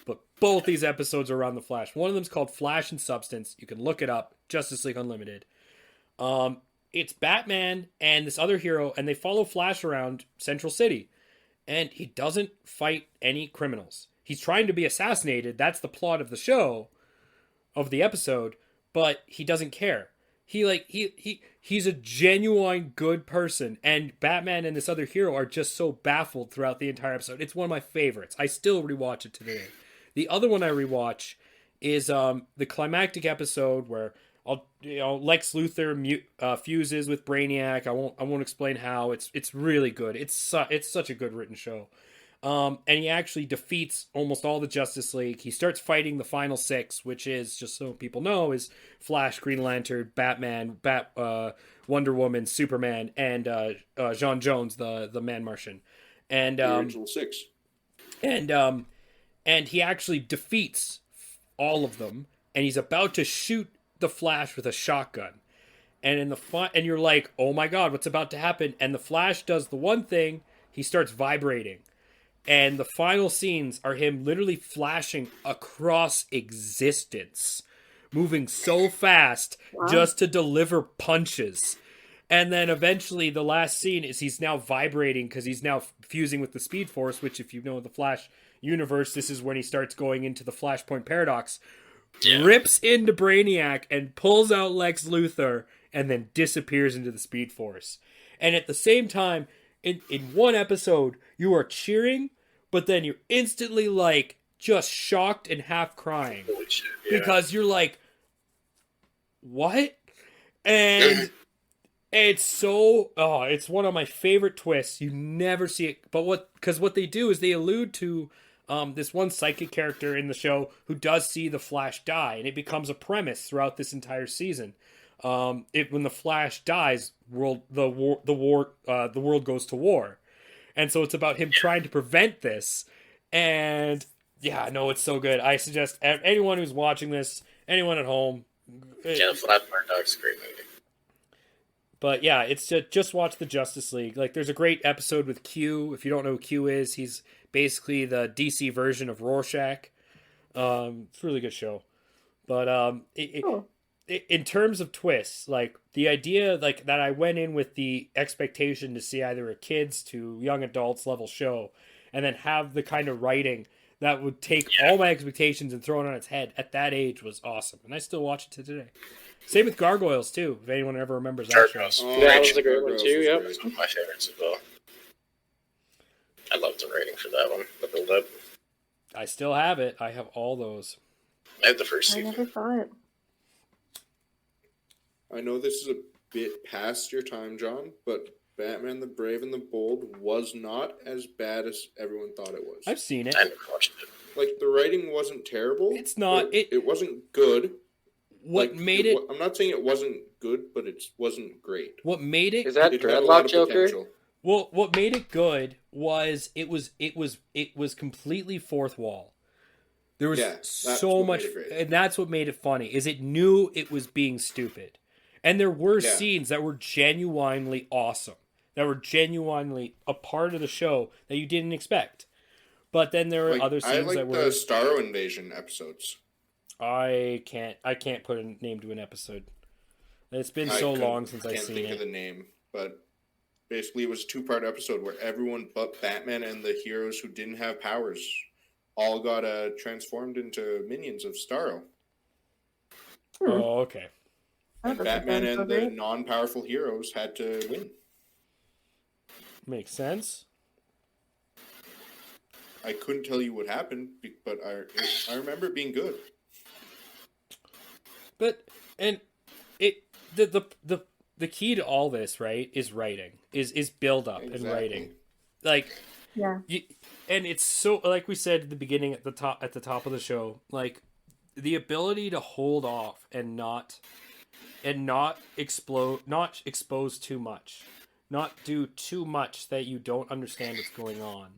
But both these episodes are around the Flash. One of them's called Flash and Substance. You can look it up. Justice League Unlimited. It's Batman and this other hero, and they follow Flash around Central City, and he doesn't fight any criminals. He's trying to be assassinated. That's the plot of the show, of the episode, but he doesn't care. He's a genuine good person, and Batman and this other hero are just so baffled throughout the entire episode. It's one of my favorites. I still rewatch it today. The other one I rewatch is the climactic episode where Lex Luthor fuses with Brainiac. I won't explain how. It's really good. It's such a good written show. And he actually defeats almost all the Justice League. He starts fighting the final six, which is, just so people know, is Flash, Green Lantern, Batman, Wonder Woman, Superman, and John Jones, the Man Martian. And The original six. and he actually defeats all of them, and he's about to shoot the Flash with a shotgun. And and you're like, oh my god, what's about to happen? And the Flash does the one thing, he starts vibrating. And the final scenes are him literally flashing across existence, moving so fast just to deliver punches. And then eventually the last scene is he's now vibrating because he's now fusing with the Speed Force, which if you know the Flash universe, this is when he starts going into the Flashpoint Paradox. Yeah. Rips into Brainiac and pulls out Lex Luthor and then disappears into the Speed Force. And at the same time, in one episode, you are cheering, but then you're instantly like just shocked and half crying. Holy shit, yeah. Because you're like, what? And it's one of my favorite twists. You never see it. But because what they do is they allude to this one psychic character in the show who does see the Flash die, and it becomes a premise throughout this entire season. When the Flash dies, the world goes to war, and so it's about him trying to prevent this. And yeah, no, it's so good. I suggest anyone who's watching this, anyone at home. Yeah, Flatmare Dog's a great movie. But yeah, it's just watch the Justice League. Like, there's a great episode with Q. If you don't know who Q is, he's basically the DC version of Rorschach. It's a really good show. But in terms of twists, like the idea like that I went in with the expectation to see either a kids to young adults level show, and then have the kind of writing that would take all my expectations and throw it on its head at that age was awesome. And I still watch it to today. Same with Gargoyles, too, if anyone ever remembers that show. Oh, that was a great one, too, yeah. It was one of my favorites as well. I loved the writing for that one, the build-up. I still have it. I have all those. I had the first I season. never saw it. I know this is a bit past your time, John, but Batman the Brave and the Bold was not as bad as everyone thought it was. I've seen it. I never watched it. Like, the writing wasn't terrible. It's not. It wasn't good. What made it... I'm not saying it wasn't good, but it wasn't great. What made it... Is that It had a lot Dreadlock of Joker? potential. Well, what made it good was it was completely fourth wall. There was so what much, made it great. and that's what made it funny. Is it knew it was being stupid, and there were scenes that were genuinely awesome, that were genuinely a part of the show that you didn't expect. But then there were other scenes that were the Starro Invasion episodes. I can't put a name to an episode. It's been so long since I've seen it. I can't think of the name, but basically it was a 2-part episode where everyone but Batman and the heroes who didn't have powers all got transformed into minions of Starro. Oh, okay. And Batman and the non-powerful heroes had to win. Makes sense. I couldn't tell you what happened, but I remember it being good. But and it the key to all this, right, is writing, is build up and writing, like and it's so, like we said at the beginning, at the top of the show, like the ability to hold off and not expose too much, not do too much that you don't understand what's going on,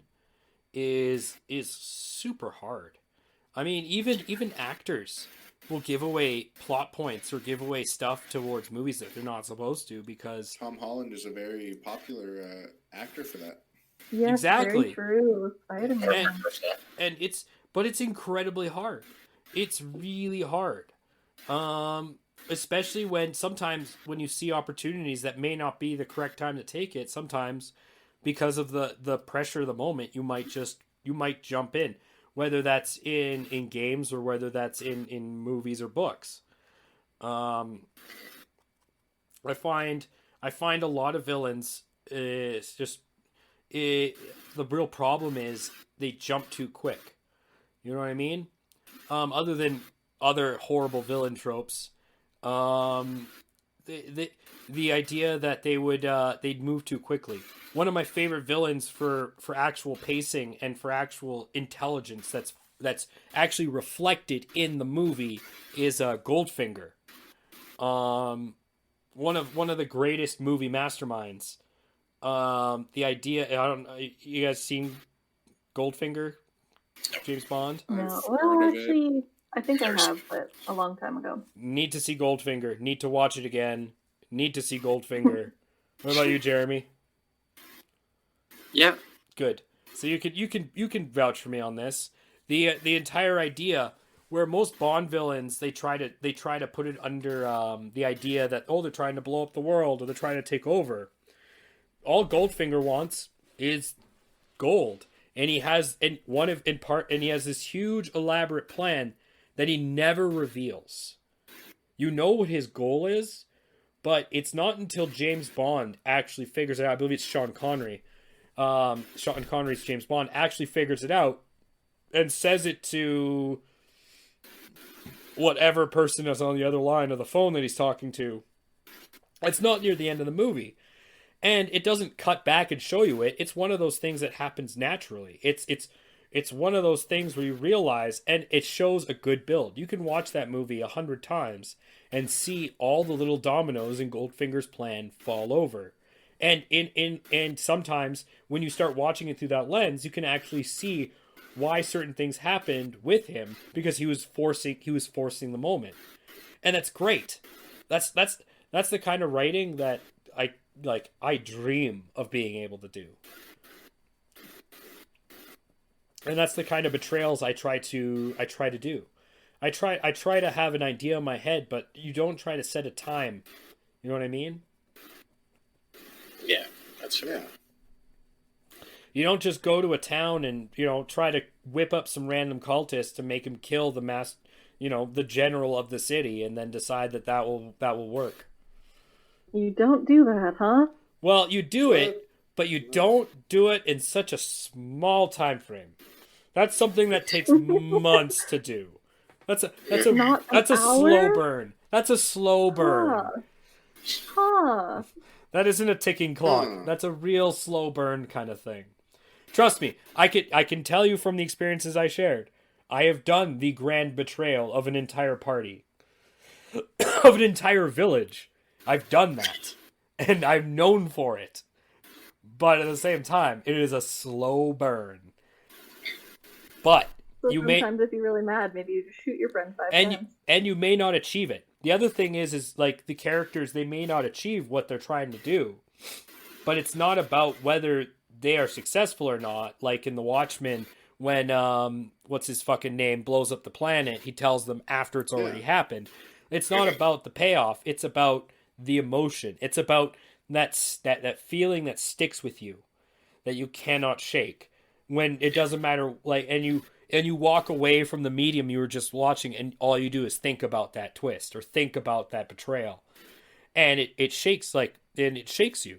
is super hard. I mean, even actors will give away plot points or give away stuff towards movies that they're not supposed to, because Tom Holland is a very popular actor for that. Yes, exactly. Very true. Spider-Man. And it's incredibly hard. It's really hard. Especially when sometimes when you see opportunities that may not be the correct time to take it, sometimes because of the pressure of the moment, you might jump in. Whether that's in games or whether that's in movies or books. I find a lot of villains, it's just the real problem is they jump too quick. You know what I mean? Other than other horrible villain tropes, the idea that they'd move too quickly. One of my favorite villains for actual pacing and for actual intelligence that's actually reflected in the movie is Goldfinger. One of the greatest movie masterminds. The idea, you guys seen Goldfinger? James Bond? No, well, actually, I think I have, but a long time ago. Need to see Goldfinger. Need to watch it again. Need to see Goldfinger. What about you, Jeremy? Yeah. Good. So you can vouch for me on this. The entire idea where most Bond villains they try to put it under the idea that they're trying to blow up the world or they're trying to take over. All Goldfinger wants is gold, and he has he has this huge elaborate plan that he never reveals. You know what his goal is, but it's not until James Bond actually figures it out. I believe it's Sean Connery. Sean Connery's James Bond actually figures it out and says it to whatever person is on the other line of the phone that he's talking to. It's not near the end of the movie. And it doesn't cut back and show you it. It's one of those things that happens naturally. It's It's one of those things where you realize, and it shows a good build. You can watch that movie 100 times and see all the little dominoes in Goldfinger's plan fall over. And and sometimes when you start watching it through that lens, you can actually see why certain things happened with him, because he was forcing the moment. And that's great. That's the kind of writing that I dream of being able to do. And that's the kind of betrayals I try to do. I try to have an idea in my head, but you don't try to set a time. You know what I mean? Yeah, that's fair. Yeah. You don't just go to a town and, try to whip up some random cultists to make him kill the general of the city, and then decide that will work. You don't do that, huh? Well, you do it, but you don't do it in such a small time frame. That's something that takes months to do. That's a slow burn. That's a slow burn. Huh. That isn't a ticking clock. That's a real slow burn kind of thing. Trust me, I can tell you from the experiences I shared. I have done the grand betrayal of an entire party. Of an entire village. I've done that. And I'm known for it. But at the same time, it is a slow burn. But So you may, sometimes if you're really mad, maybe you just shoot your friend 5 times. and you may not achieve it. The other thing is like the characters, they may not achieve what they're trying to do. But it's not about whether they are successful or not. Like in The Watchmen, when what's his fucking name blows up the planet, he tells them after it's already happened. It's not about the payoff. It's about the emotion. It's about that feeling that sticks with you, that you cannot shake. When it doesn't matter, like, and you walk away from the medium you were just watching, and all you do is think about that twist or think about that betrayal, and it shakes it shakes you.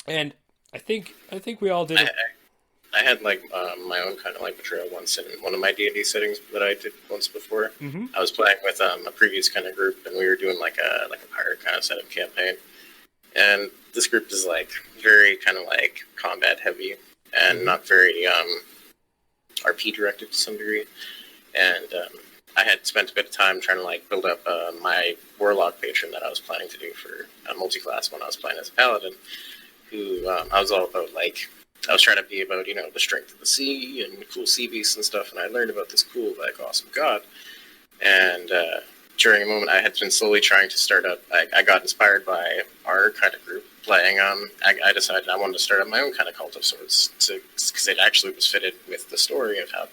And I think we all did it. I had my own kind of betrayal once in one of my D&D settings that I did once before. Mm-hmm. I was playing with a previous kind of group, and we were doing a pirate kind of setup campaign. And this group is very kind of combat heavy and not very RP directed to some degree. And I had spent a bit of time trying to build up my warlock patron that I was planning to do for a multi-class when I was playing as a paladin. Who I was all about I was trying to be about the strength of the sea and cool sea beasts and stuff, and I learned about this cool awesome god. And during a moment, I had been slowly trying to start up. I got inspired by our kind of group playing. I decided I wanted to start up my own kind of cult of sorts, because it actually was fitted with the story of how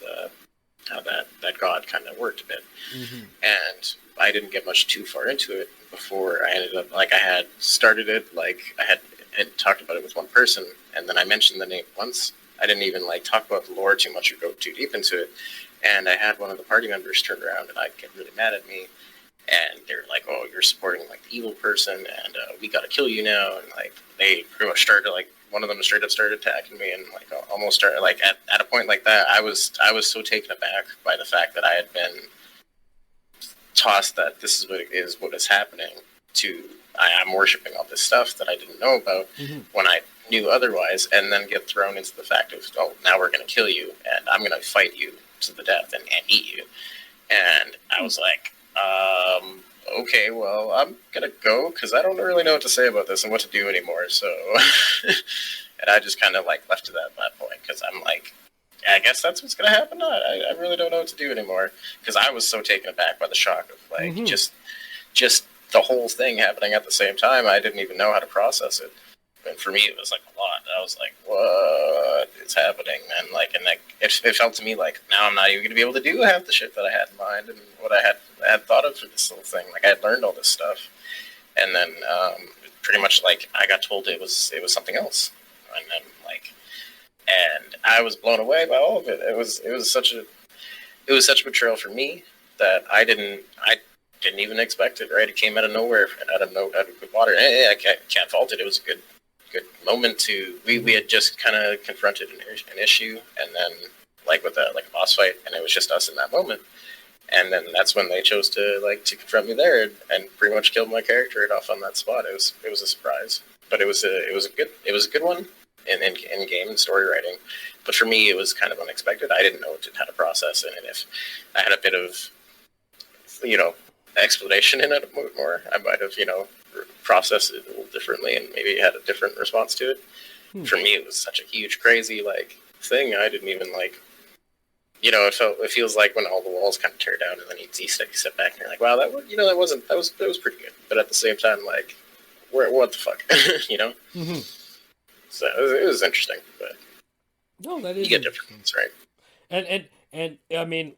that god kind of worked a bit. Mm-hmm. And I didn't get much too far into it before I ended up I had started it. I had talked about it with one person, and then I mentioned the name once. I didn't even talk about the lore too much or go too deep into it. And I had one of the party members turn around and I'd get really mad at me. And they were like, "Oh, you're supporting the evil person, and we gotta kill you now." And they pretty much started one of them straight up started attacking me, and almost started at a point like that. I was so taken aback by the fact that I had been tossed that this is what is happening to. I'm worshiping all this stuff that I didn't know about when I knew otherwise, and then get thrown into the fact of, oh, now we're going to kill you, and I'm going to fight you to the death and eat you. And I was like, okay, well, I'm going to go, because I don't really know what to say about this and what to do anymore, so... and I just kind of left it at that point, because I'm I guess that's what's going to happen. I really don't know what to do anymore, because I was so taken aback by the shock of, just the whole thing happening at the same time. I didn't even know how to process it. And for me, it was a lot. I was like, what is happening? And it felt to me now I'm not even going to be able to do half the shit that I had in mind and what I had thought of for this little thing. I had learned all this stuff. And then pretty much I got told it was something else. And then and I was blown away by all of it. It was such a betrayal for me that I didn't even expect it. Right, it came out of nowhere and out of good water. I can't fault it. It was a good moment to. We had just kind of confronted an issue, and then with a boss fight, and it was just us in that moment. And then that's when they chose to confront me there and pretty much killed my character right off on that spot. It was a surprise, but it was a good one. in game story writing. But for me, it was kind of unexpected. I didn't know how to process it, and if I had a bit of, explanation in it more, I might have, processed it a little differently and maybe had a different response to it. For me, it was such a huge, crazy thing. I didn't even it feels like when all the walls kind of tear down, and then you step back and you're like, wow, that was pretty good. But at the same time, what the fuck, Mm-hmm. So it was interesting, but no, that is you get different things, right? And I mean,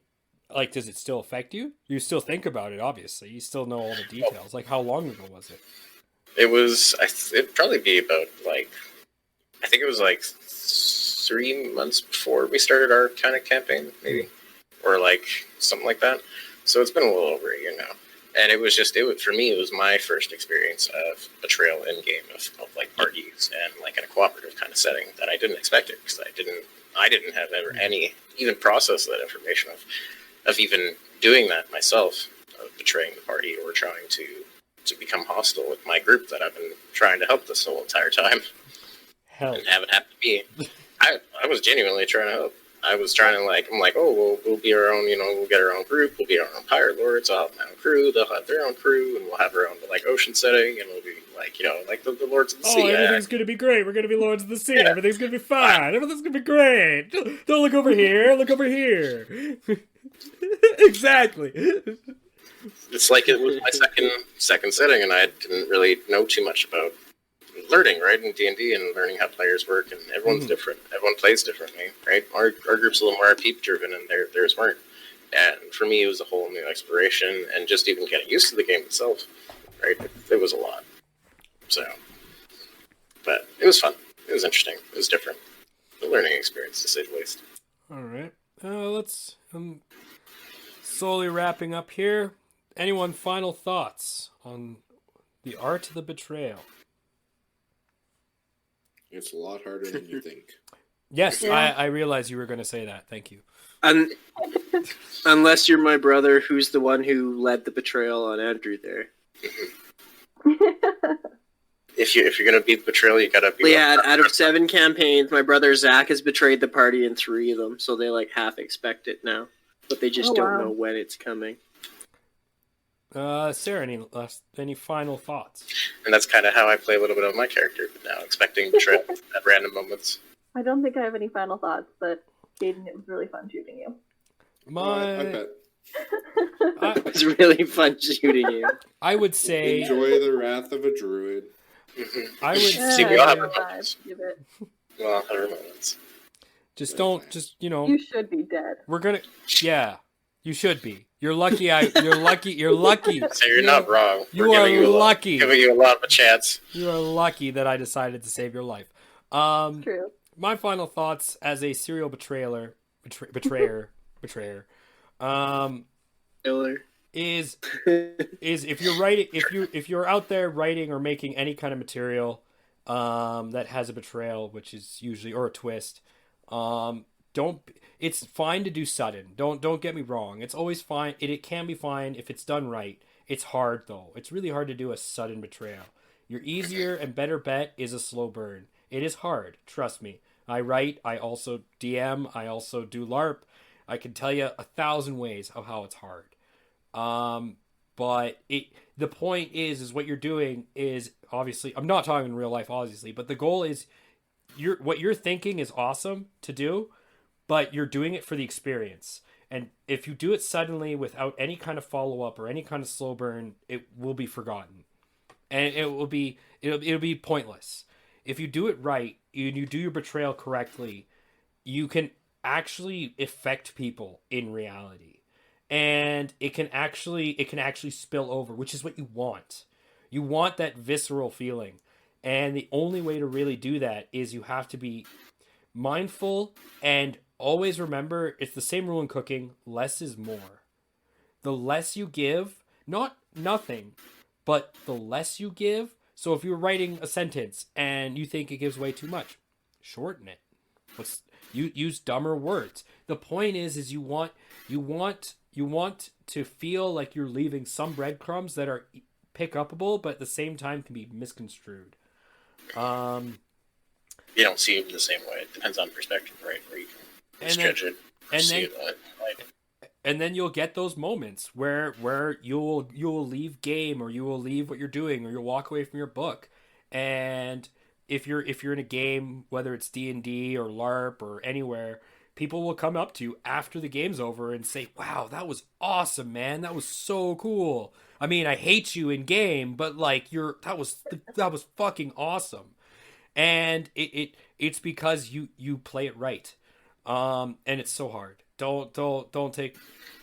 does it still affect you? You still think about it, obviously. You still know all the details. How long ago was it? It was. It'd probably be about I think it was 3 months before we started our kind of campaign, maybe, or something like that. So it's been a little over a year now, and it was for me, it was my first experience of betrayal in game of parties and in a cooperative kind of setting that I didn't expect it, because I didn't have ever any even process that information of even doing that myself, of betraying the party or trying to become hostile with my group that I've been trying to help this whole entire time. Hell. And have it happen to me. I was genuinely trying to help. I was trying to I'm we'll be our own, we'll get our own group, we'll be our own pirate lords, I'll have my own crew, they'll have their own crew, and we'll have our own ocean setting, and we'll be the lords of the sea. Everything's gonna be great. We're gonna be lords of the sea. Yeah. Everything's gonna be fine. Everything's gonna be great. Don't look over here. Look over here. Exactly. It's it was my second setting, and I didn't really know too much about learning, right, in D&D, and learning how players work, and everyone's different. Everyone plays differently, right? Our group's a little more RP-driven, and theirs weren't. And for me, it was a whole new exploration, and just even getting used to the game itself, right? It was a lot. So, but it was fun. It was interesting. It was different. A learning experience, to say the least. All right. Let's slowly wrapping up here. Anyone final thoughts on the art of the betrayal? It's a lot harder than you think. Yes, yeah. I realized you were going to say that. Thank you. Unless you're my brother, who's the one who led the betrayal on Andrew there. If you're going to beat the betrayal, you got to be... Yeah, out of 7 campaigns, my brother Zach has betrayed the party in 3 of them, so they half expect it now. But they just don't know when it's coming. Sarah, any final thoughts? And that's kind of how I play a little bit of my character now, expecting betrayal at random moments. I don't think I have any final thoughts, but Jaden, it was really fun shooting you. I bet. It was really fun shooting you. I would say... Enjoy the wrath of a druid. I would see, we all have our moments. We all have our moments. You should be dead. We're gonna... Yeah, you should be. You're lucky. You're lucky. So you're not wrong. You are lucky. Giving you a lot of a chance. You are lucky that I decided to save your life. True. My final thoughts as a serial betrayer, is if you're writing, if you're out there writing or making any kind of material that has a betrayal, which is usually, or a twist, it's fine to do sudden. Don't get me wrong. It's always fine. It can be fine if it's done right. It's hard though. It's really hard to do a sudden betrayal. Your easier and better bet is a slow burn. It is hard. Trust me. I write. I also DM. I also do LARP. I can tell you 1,000 ways of how it's hard. But the point is what you're doing is obviously, I'm not talking in real life, obviously, but the goal is what you're thinking is awesome to do, but you're doing it for the experience. And if you do it suddenly without any kind of follow-up or any kind of slow burn, it will be forgotten. And it'll be pointless. If you do it right, and you do your betrayal correctly, you can actually affect people in reality. And it can actually spill over, which is what you want. You want that visceral feeling. And the only way to really do that is you have to be mindful and always remember, it's the same rule in cooking, less is more. The less you give, not nothing, but the less you give. So if you're writing a sentence and you think it gives way too much, shorten it. Use dumber words. The point is you want to feel like you're leaving some breadcrumbs that are pick upable, but at the same time can be misconstrued. you don't see it the same way. It depends on perspective, right? Where you can judge it, and then you'll get those moments where you'll leave game, or you will leave what you're doing, or you'll walk away from your book. And if you're in a game, whether it's D&D or LARP or anywhere, people will come up to you after the game's over and say, "Wow, that was awesome, man. That was so cool. I mean, I hate you in game, but like that was fucking awesome." And it's because you play it right. And it's so hard. Don't take,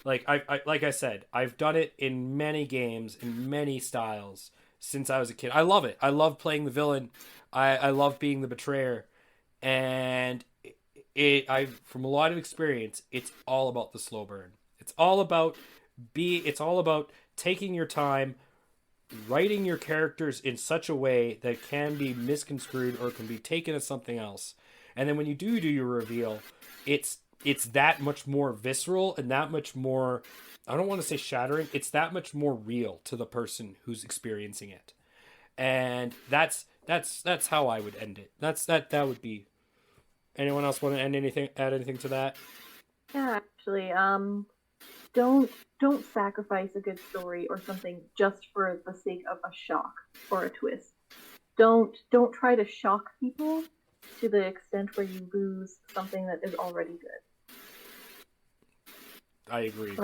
like I said, I've done it in many games, in many styles since I was a kid. I love it. I love playing the villain. I love being the betrayer. And from a lot of experience, it's all about the slow burn. It's all about taking your time, writing your characters in such a way that can be misconstrued or can be taken as something else. And then when you do your reveal, it's that much more visceral and that much more, I don't want to say shattering, it's that much more real to the person who's experiencing it. And that's how I would end it. That would be. Anyone else want to add anything to that? Yeah, actually, don't sacrifice a good story or something just for the sake of a shock or a twist. Don't try to shock people to the extent where you lose something that is already good. I agree.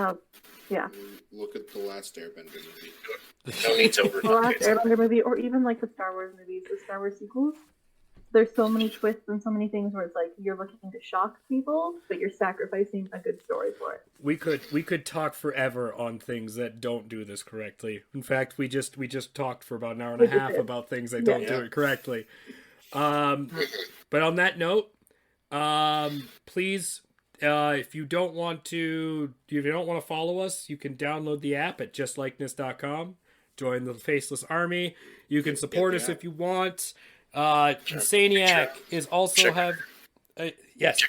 Yeah. Look at the last Airbender movie. No need to overcomplicate. The last Airbender movie, or even like the Star Wars movies, the Star Wars sequels. There's so many twists and so many things where it's like you're looking to shock people, but you're sacrificing a good story for it. We could talk forever on things that don't do this correctly. In fact, we just talked for about an hour and a half about things that don't do it correctly. But on that note, please, if you don't want to follow us, you can download the app at justlikeness.com. Join the Faceless Army. You can support us if you want. Insaneiac is also have check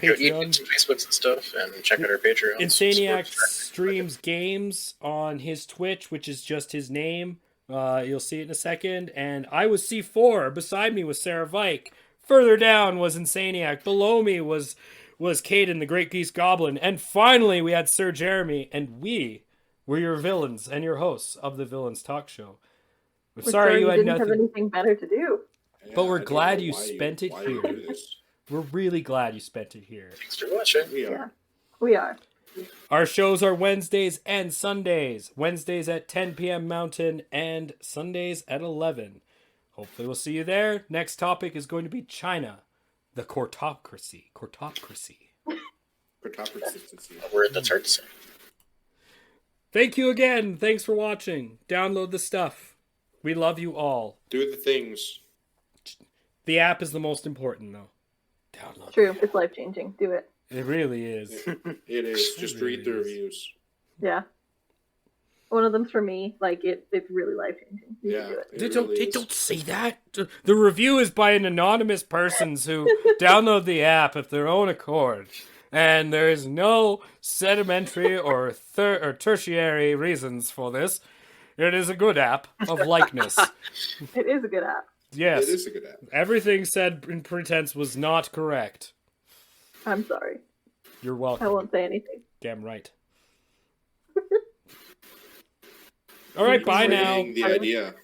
out YouTube, Facebooks and stuff, and check out our Patreon. Insaneiac streams games on his Twitch, which is just his name. You'll see it in a second. And I was C4. Beside me was Sara Vike. Further down was Insaneiac. Below me was Caden, the Great Geese Goblin. And finally, we had Sir Jeremy, and we were your villains and your hosts of the Villains Talk Show. We're sorry you had didn't have anything better to do. But we're glad you spent it here. We're really glad you spent it here. Thanks for watching. We are. Our shows are Wednesdays and Sundays. Wednesdays at 10 p.m. Mountain and Sundays at 11. Hopefully we'll see you there. Next topic is going to be China. The courtocracy. Courtocracy. A word that's hard to say. Thank you again. Thanks for watching. Download the stuff. We love you all. Do the things. The app is the most important, though. Download. True. It's life-changing. Do it. It really is. It is. Just read the reviews. Yeah. One of them's for me. Like, it's really life-changing. You Yeah. should do it. Don't say that. The review is by an anonymous persons who download the app of their own accord. And there is no sedimentary or tertiary reasons for this. It is a good app of likeness. It is a good app. Yes. It is a good app. Everything said in pretense was not correct. I'm sorry. You're welcome. I won't say anything. Damn right. All right, bye now. The idea.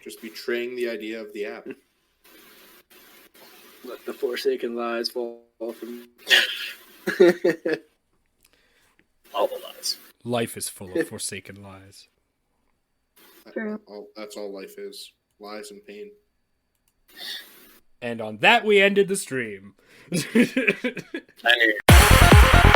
Just betraying the idea of the app. Let the Forsaken lies fall from. All the lies. Life is full of forsaken lies. True. That's all life is. Lies and pain. And on that, we ended the stream. I knew.